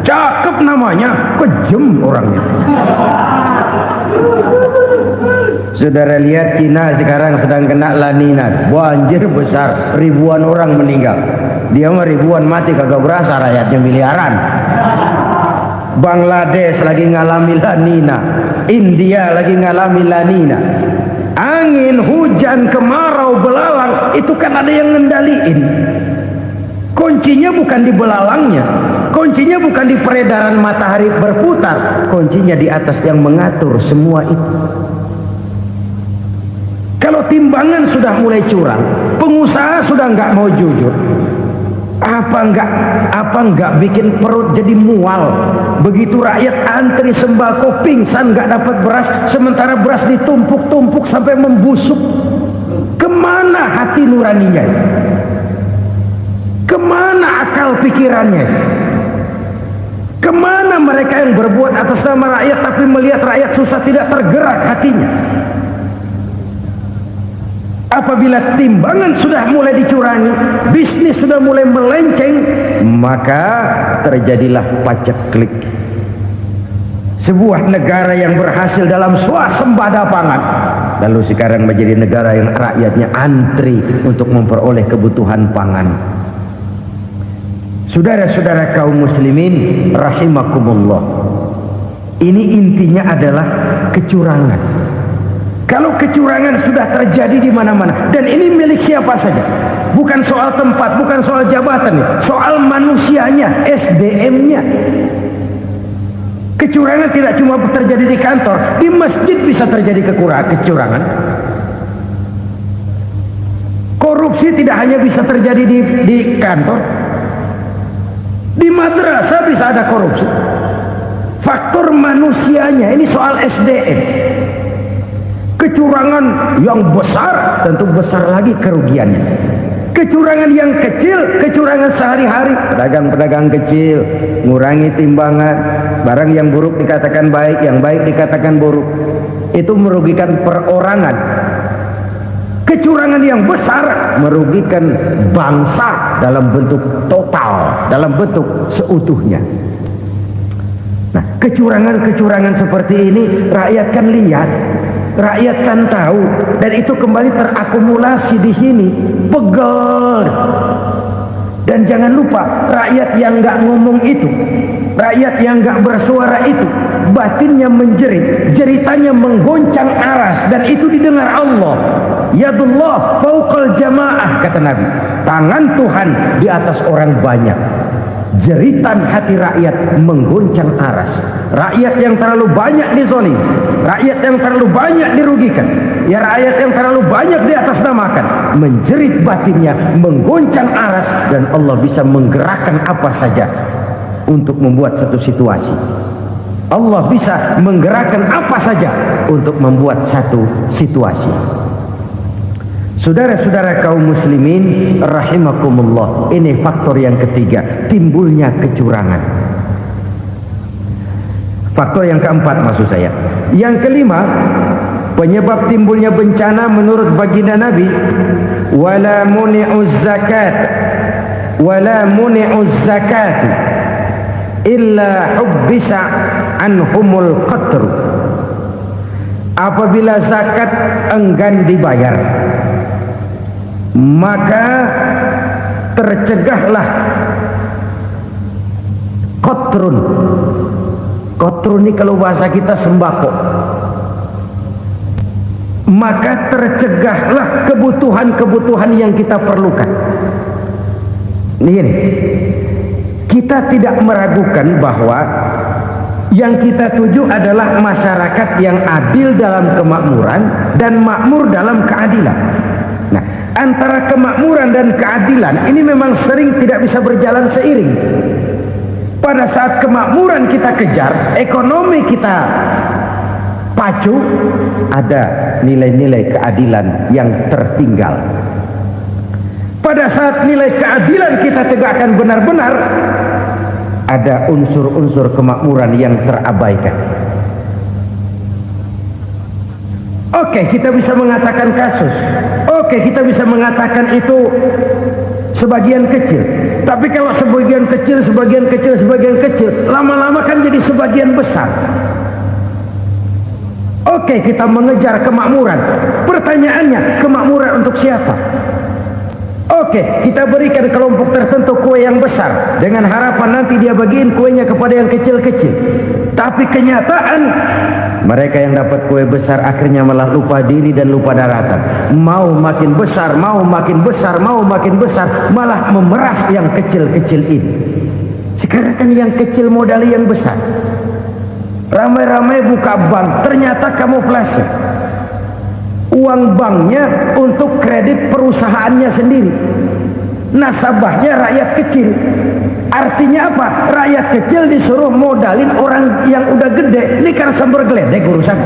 Cakep namanya, kejem orangnya. Saudara lihat Cina sekarang sedang kena La Nina, banjir besar, ribuan orang meninggal. Dia mah ribuan mati kagak berasa, rakyatnya miliaran. Bangladesh lagi ngalami La Nina, India lagi ngalami La Nina. Angin, hujan, kemarau, belalang itu kan ada yang ngendaliin. Kuncinya bukan di belalangnya, kuncinya bukan di peredaran matahari berputar, kuncinya di atas yang mengatur semua itu. Kalau timbangan sudah mulai curang, pengusaha sudah nggak mau jujur, apa enggak bikin perut jadi mual. Begitu rakyat antri sembako pingsan nggak dapat beras, sementara beras ditumpuk-tumpuk sampai membusuk. Kemana hati nuraninya? Kemana akal pikirannya? Kemana mereka yang berbuat atas nama rakyat tapi melihat rakyat susah tidak tergerak hatinya? Apabila timbangan sudah mulai dicurangi, bisnis sudah mulai melenceng, maka terjadilah paceklik. Sebuah negara yang berhasil dalam swasembada pangan, lalu sekarang menjadi negara yang rakyatnya antri untuk memperoleh kebutuhan pangan. Saudara-saudara kaum muslimin rahimakumullah, ini intinya adalah kecurangan. Kalau kecurangan sudah terjadi di mana-mana, dan ini milik siapa saja, bukan soal tempat, bukan soal jabatan, soal manusianya, SDM-nya. Kecurangan tidak cuma terjadi di kantor, di masjid bisa terjadi kecurangan. Korupsi tidak hanya bisa terjadi di kantor, di madrasah bisa ada korupsi. faktor manusianya. Ini soal SDM. Kecurangan yang besar, tentu besar lagi kerugiannya. Kecurangan yang kecil, kecurangan sehari-hari, pedagang-pedagang kecil ngurangi timbangan, barang yang buruk dikatakan baik, yang baik dikatakan buruk, itu merugikan perorangan. Kecurangan yang besar merugikan bangsa dalam bentuk total, dalam bentuk seutuhnya. Nah, kecurangan-kecurangan seperti ini rakyat kan lihat, rakyat kan tahu, dan itu kembali terakumulasi di sini, pegel. Dan jangan lupa, rakyat yang nggak ngomong itu, rakyat yang nggak bersuara itu, batinnya menjerit, jeritannya menggoncang aras, dan itu didengar Allah. Yadullah fauqal jamaah, kata Nabi, tangan Tuhan di atas orang banyak. Jeritan hati rakyat menggoncang aras. Rakyat yang terlalu banyak dizolim, rakyat yang terlalu banyak dirugikan, ya rakyat yang terlalu banyak di atas namakan, menjerit batinnya, menggoncang aras, dan Allah bisa menggerakkan apa saja untuk membuat satu situasi. Allah bisa menggerakkan apa saja untuk membuat satu situasi. Saudara-saudara kaum muslimin rahimakumullah, ini faktor yang ketiga, timbulnya kecurangan. Faktor yang keempat maksud saya. Yang kelima, penyebab timbulnya bencana menurut baginda Nabi, wala muni'uz zakat wala muni'uz zakat illa hubbisa anhumul qatru. Apabila zakat enggan dibayar, maka tercegahlah qatrun. Qatrun ini kalau bahasa kita sembako. Maka tercegahlah kebutuhan-kebutuhan yang kita perlukan. Ini kita tidak meragukan bahwa yang kita tuju adalah masyarakat yang adil dalam kemakmuran dan makmur dalam keadilan. Nah, antara kemakmuran dan keadilan ini memang sering tidak bisa berjalan seiring. Pada saat kemakmuran kita kejar, ekonomi kita pacu, ada nilai-nilai keadilan yang tertinggal. Pada saat nilai keadilan kita tegakkan benar-benar, ada unsur-unsur kemakmuran yang terabaikan. Oke, kita bisa mengatakan kasus. Oke, kita bisa mengatakan itu sebagian kecil. Tapi kalau sebagian kecil, lama-lama kan jadi sebagian besar. Oke, kita mengejar kemakmuran. Pertanyaannya, kemakmuran untuk siapa? Oke, kita berikan kelompok tertentu kue yang besar dengan harapan nanti dia bagiin kuenya kepada yang kecil-kecil. Tapi kenyataan, mereka yang dapat kue besar akhirnya malah lupa diri dan lupa daratan. Mau makin besar, mau makin besar, mau makin besar, malah memeras yang kecil-kecil ini. Sekarang kan yang kecil modali yang besar. Ramai-ramai buka bank, ternyata kamuflase. Uang banknya untuk kredit perusahaannya sendiri. Nasabahnya rakyat kecil. Artinya apa? Rakyat kecil disuruh modalin orang yang udah gede. Ini karena sumber geledek urusan.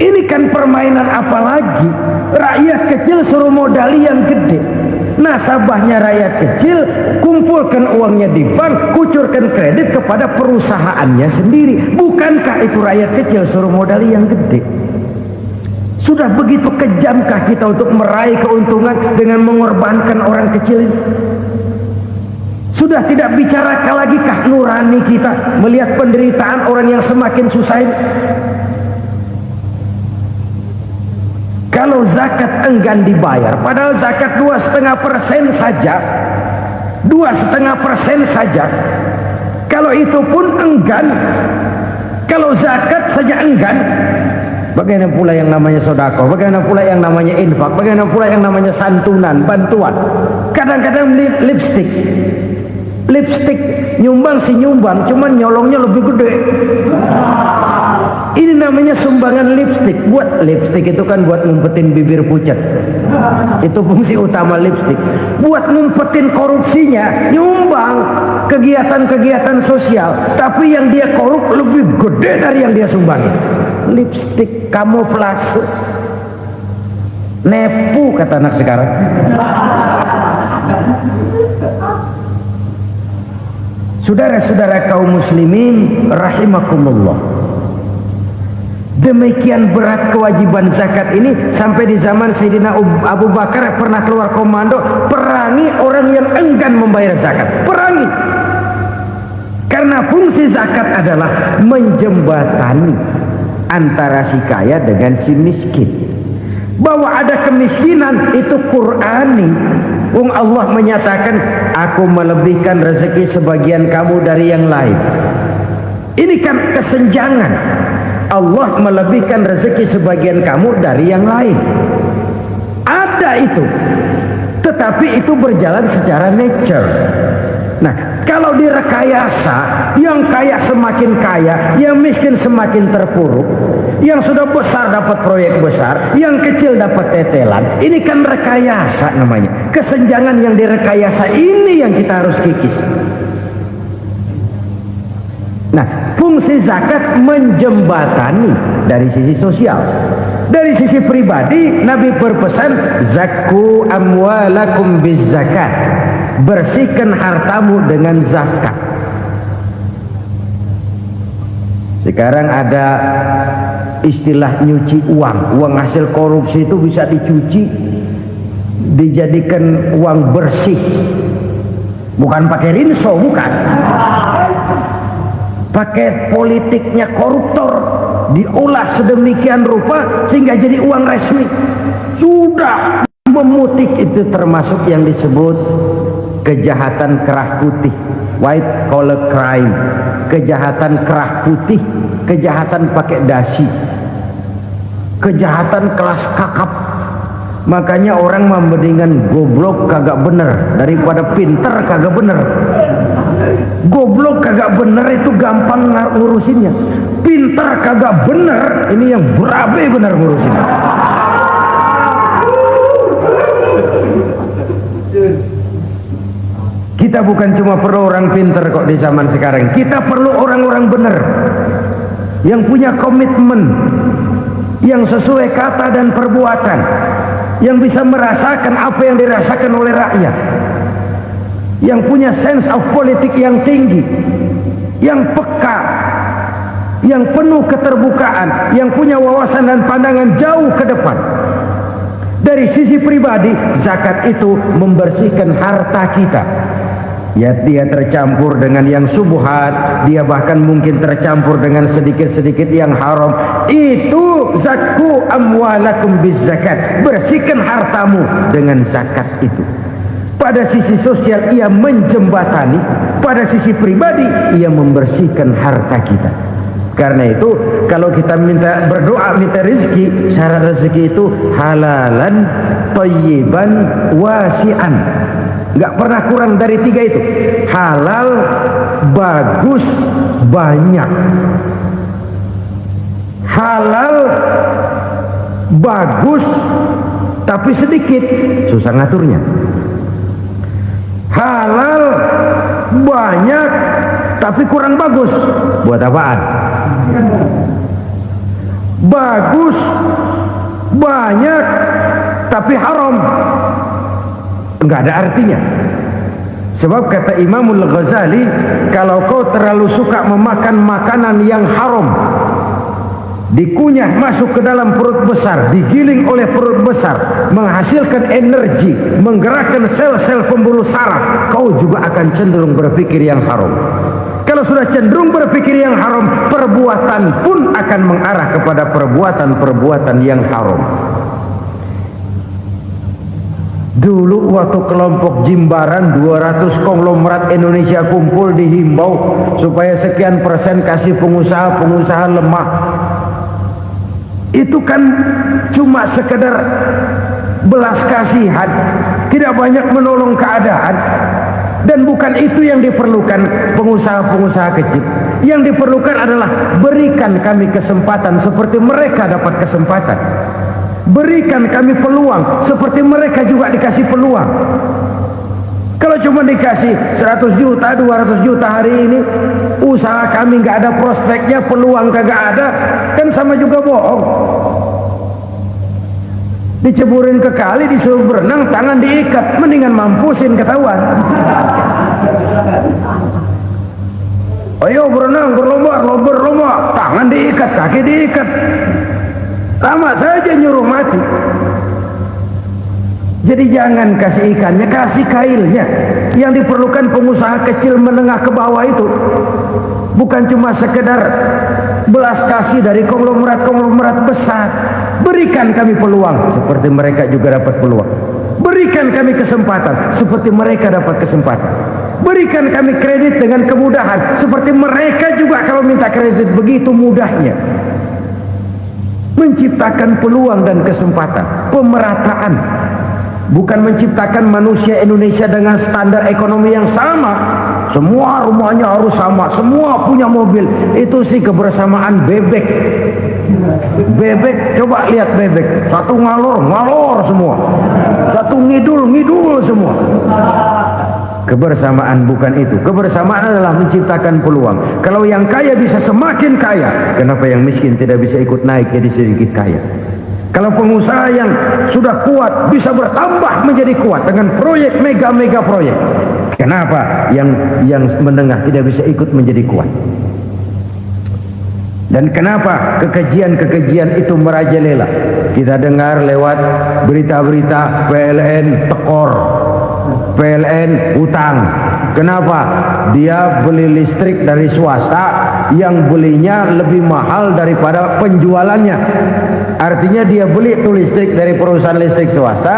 Ini kan permainan apa lagi? Rakyat kecil suruh modali yang gede. Nasabahnya rakyat kecil, kumpulkan uangnya di bank, kucurkan kredit kepada perusahaannya sendiri. Bukankah itu rakyat kecil suruh modali yang gede? Sudah begitu kejamkah kita untuk meraih keuntungan dengan mengorbankan orang kecil ini? Sudah tidak bicara lagi kah nurani kita melihat penderitaan orang yang semakin susah ini? Kalau zakat enggan dibayar, padahal zakat 2,5% saja, 2,5% saja. Kalau itu pun enggan, kalau zakat saja enggan, bagaimana pula yang namanya sedekah, bagaimana pula yang namanya infak, bagaimana pula yang namanya santunan, bantuan. Kadang-kadang lipstick nyumbang si nyumbang, cuman nyolongnya lebih gede. Ini namanya sumbangan lipstick. Buat lipstick itu kan buat ngumpetin bibir pucat. Itu fungsi utama lipstik. Buat ngumpetin korupsinya, nyumbang kegiatan-kegiatan sosial, tapi yang dia korup lebih gede dari yang dia sumbangi. Lipstik kamuflase, nepu kata anak sekarang. Saudara-saudara kaum muslimin rahimakumullah, demikian berat kewajiban zakat ini sampai di zaman Sayyidina Abu Bakar pernah keluar komando perangi orang yang enggan membayar zakat. Perangi, karena fungsi zakat adalah menjembatani antara si kaya dengan si miskin. Bahwa ada kemiskinan itu Qur'ani. Allah menyatakan, aku melebihkan rezeki sebagian kamu dari yang lain. Ini kan kesenjangan. Allah melebihkan rezeki sebagian kamu dari yang lain. Ada itu, tetapi itu berjalan secara nature. Nah, kalau direkayasa, yang kaya semakin kaya, yang miskin semakin terpuruk, yang sudah besar dapat proyek besar, yang kecil dapat tetelan. Ini kan rekayasa namanya. Kesenjangan yang direkayasa ini yang kita harus kikis. Nah, fungsi zakat menjembatani dari sisi sosial. Dari sisi pribadi, Nabi berpesan, zakku amwalakum biz zakat. Bersihkan hartamu dengan zakat. Sekarang ada istilah nyuci uang. Uang hasil korupsi itu bisa dicuci, dijadikan uang bersih. Bukan pakai rinso, bukan. Pakai politiknya koruptor, diolah sedemikian rupa sehingga jadi uang resmi. Sudah memutik, itu termasuk yang disebut kejahatan kerah putih, white collar crime, kejahatan kerah putih, kejahatan pakai dasi, kejahatan kelas kakap. Makanya orang mendingan goblok kagak bener daripada pinter kagak bener. Goblok kagak bener itu gampang ngurusinnya, pinter kagak bener ini yang berabe bener ngurusinnya. Kita bukan cuma perlu orang pinter kok di zaman sekarang. Kita perlu orang-orang benar yang punya komitmen, yang sesuai kata dan perbuatan, yang bisa merasakan apa yang dirasakan oleh rakyat, yang punya sense of politik yang tinggi, yang peka, yang penuh keterbukaan, yang punya wawasan dan pandangan jauh ke depan. Dari sisi pribadi, zakat itu membersihkan harta kita. Ya, dia tercampur dengan yang subuhat, dia bahkan mungkin tercampur dengan sedikit-sedikit yang haram. Itu zakku amwalakum biz zakat. Bersihkan hartamu dengan zakat itu. Pada sisi sosial ia menjembatani, pada sisi pribadi ia membersihkan harta kita. Karena itu kalau kita minta berdoa minta rezeki, syarat rezeki itu halalan thayyiban wasi'an. Nggak pernah kurang dari tiga itu. Halal, bagus, banyak. Halal, bagus, tapi sedikit, susah ngaturnya. Halal, banyak, tapi kurang bagus. Buat apaan? Bagus, banyak, tapi haram. Enggak ada artinya. Sebab kata Imamul Ghazali, kalau kau terlalu suka memakan makanan yang haram, dikunyah masuk ke dalam perut besar, digiling oleh perut besar, menghasilkan energi, menggerakkan sel-sel pembuluh saraf, kau juga akan cenderung berpikir yang haram. Kalau sudah cenderung berpikir yang haram, perbuatan pun akan mengarah kepada perbuatan-perbuatan yang haram. Dulu waktu kelompok Jimbaran 200 konglomerat Indonesia kumpul dihimbau supaya sekian persen kasih pengusaha-pengusaha lemah. Itu kan cuma sekedar belas kasihan, tidak banyak menolong keadaan. Dan bukan itu yang diperlukan pengusaha-pengusaha kecil. Yang diperlukan adalah berikan kami kesempatan seperti mereka dapat kesempatan. Berikan kami peluang seperti mereka juga dikasih peluang. Kalau cuma dikasih 100 juta, 200 juta hari ini, usaha kami nggak ada prospeknya, peluang kagak ada, kan sama juga bohong. Diceburin ke kali, disuruh berenang, tangan diikat, mendingan mampusin ketahuan. Ayo berenang, berlomba, tangan diikat, kaki diikat, sama saja nyuruh mati. Jadi jangan kasih ikannya, kasih kailnya. Yang diperlukan pengusaha kecil menengah ke bawah itu bukan cuma sekedar belas kasih dari konglomerat besar. Berikan kami peluang seperti mereka juga dapat peluang. Berikan kami kesempatan seperti mereka dapat kesempatan. Berikan kami kredit dengan kemudahan seperti mereka juga kalau minta kredit begitu mudahnya. Menciptakan peluang dan kesempatan, pemerataan, bukan menciptakan manusia Indonesia dengan standar ekonomi yang sama. Semua rumahnya harus sama, semua punya mobil. Itu sih kebersamaan bebek. Bebek, coba lihat bebek, satu ngalor semua, satu ngidul semua. Kebersamaan bukan itu. Kebersamaan adalah menciptakan peluang. Kalau yang kaya bisa semakin kaya, kenapa yang miskin tidak bisa ikut naik jadi sedikit kaya? Kalau pengusaha yang sudah kuat bisa bertambah menjadi kuat dengan proyek mega proyek, kenapa yang menengah tidak bisa ikut menjadi kuat? Dan kenapa kekejian itu merajalela? Kita dengar lewat berita-berita PLN tekor, PLN utang. Kenapa? Dia beli listrik dari swasta yang belinya lebih mahal daripada penjualannya. Artinya dia beli itu listrik dari perusahaan listrik swasta,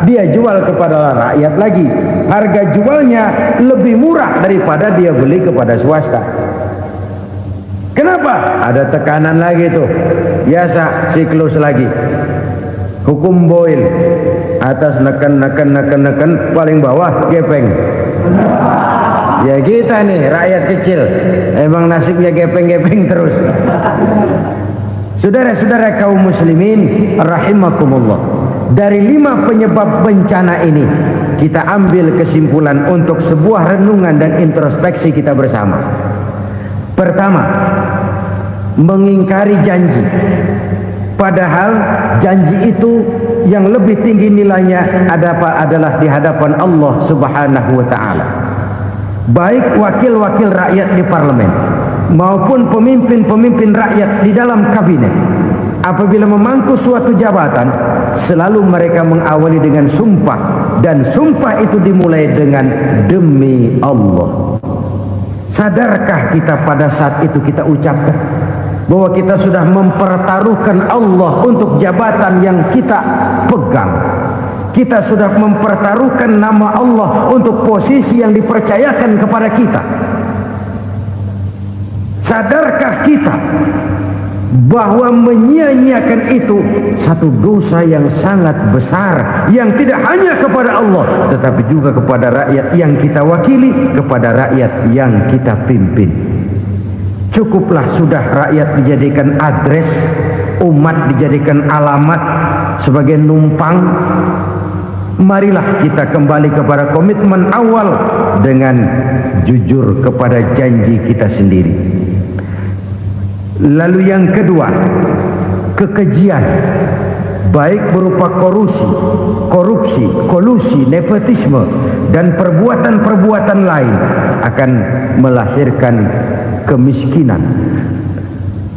dia jual kepada rakyat lagi. Harga jualnya lebih murah daripada dia beli kepada swasta. Kenapa? Ada tekanan lagi tuh. Biasa siklus lagi. Hukum Boyle. Atas neken, paling bawah gepeng. Ya kita nih rakyat kecil, emang nasibnya gepeng terus. Saudara-saudara kaum muslimin rahimakumullah, dari 5 penyebab bencana ini kita ambil kesimpulan untuk sebuah renungan dan introspeksi kita bersama. Pertama, mengingkari janji, padahal janji itu yang lebih tinggi nilainya adalah di hadapan Allah Subhanahu wa ta'ala. Baik wakil-wakil rakyat di parlemen maupun pemimpin-pemimpin rakyat di dalam kabinet, apabila memangku suatu jabatan, selalu mereka mengawali dengan sumpah, dan sumpah itu dimulai dengan demi Allah. Sadarkah kita pada saat itu kita ucapkan bahwa kita sudah mempertaruhkan Allah untuk jabatan yang kita pegang? Kita sudah mempertaruhkan nama Allah untuk posisi yang dipercayakan kepada kita. Sadarkah kita bahwa menyia-nyiakan itu satu dosa yang sangat besar, yang tidak hanya kepada Allah tetapi juga kepada rakyat yang kita wakili, kepada rakyat yang kita pimpin. Cukuplah sudah rakyat dijadikan adres, umat dijadikan alamat sebagai numpang. Marilah kita kembali kepada komitmen awal dengan jujur kepada janji kita sendiri. Lalu yang kedua, kekejian, baik berupa korupsi, kolusi, nepotisme, dan perbuatan-perbuatan lain akan melahirkan kemiskinan.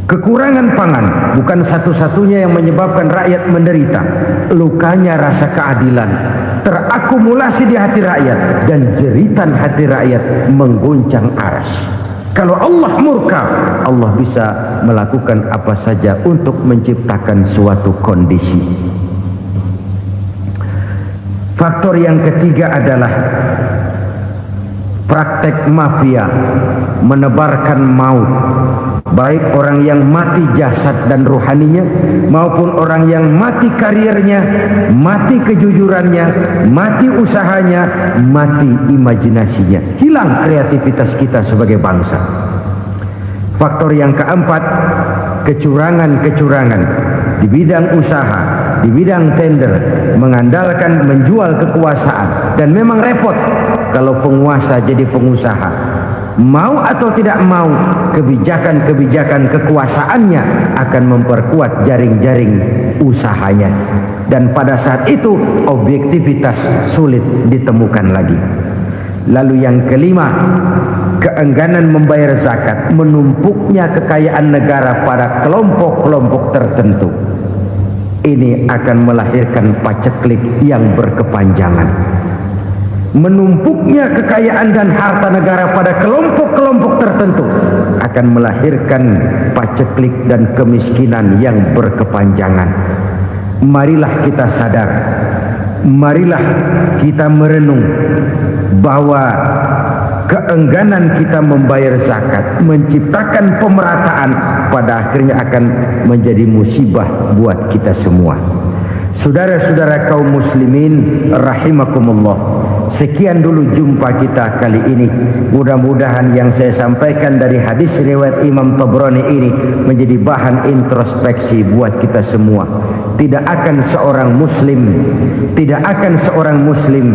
Kekurangan pangan bukan satu-satunya yang menyebabkan rakyat menderita. Lukanya rasa keadilan terakumulasi di hati rakyat, dan jeritan hati rakyat mengguncang aras. Kalau Allah murka, Allah bisa melakukan apa saja untuk menciptakan suatu kondisi. Faktor yang ketiga adalah praktek mafia menebarkan maut, baik orang yang mati jasad dan rohaninya maupun orang yang mati karirnya, mati kejujurannya, mati usahanya, mati imajinasinya. Hilang kreativitas kita sebagai bangsa. Faktor yang keempat, kecurangan-kecurangan di bidang usaha, di bidang tender mengandalkan menjual kekuasaan, dan memang repot kalau penguasa jadi pengusaha. Mau atau tidak mau, kebijakan-kebijakan kekuasaannya akan memperkuat jaring-jaring usahanya, dan pada saat itu objektivitas sulit ditemukan lagi. Lalu yang kelima, keengganan membayar zakat, menumpuknya kekayaan negara pada kelompok-kelompok tertentu. Ini akan melahirkan paceklik yang berkepanjangan. Menumpuknya kekayaan dan harta negara pada kelompok-kelompok tertentu akan melahirkan paceklik dan kemiskinan yang berkepanjangan. Marilah kita sadar, marilah kita merenung bahwa keengganan kita membayar zakat menciptakan pemerataan pada akhirnya akan menjadi musibah buat kita semua. Saudara-saudara kaum muslimin rahimakumullah, sekian dulu jumpa kita kali ini. Mudah-mudahan yang saya sampaikan dari hadis riwayat Imam Tabrani ini menjadi bahan introspeksi buat kita semua. Tidak akan seorang muslim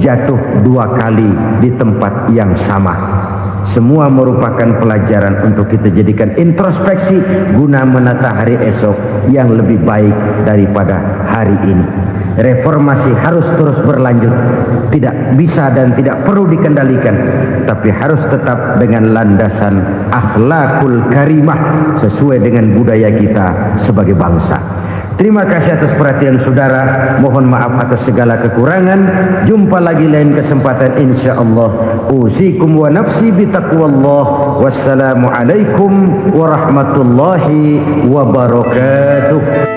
jatuh dua kali di tempat yang sama. Semua merupakan pelajaran untuk kita jadikan introspeksi guna menata hari esok yang lebih baik daripada hari ini. Reformasi harus terus berlanjut, tidak bisa dan tidak perlu dikendalikan, tapi harus tetap dengan landasan akhlakul karimah sesuai dengan budaya kita sebagai bangsa. Terima kasih atas perhatian saudara. Mohon maaf atas segala kekurangan. Jumpa lagi lain kesempatan insyaallah. Usikum wa nafsi bitaqwallah. Wassalamualaikum warahmatullahi wabarakatuh.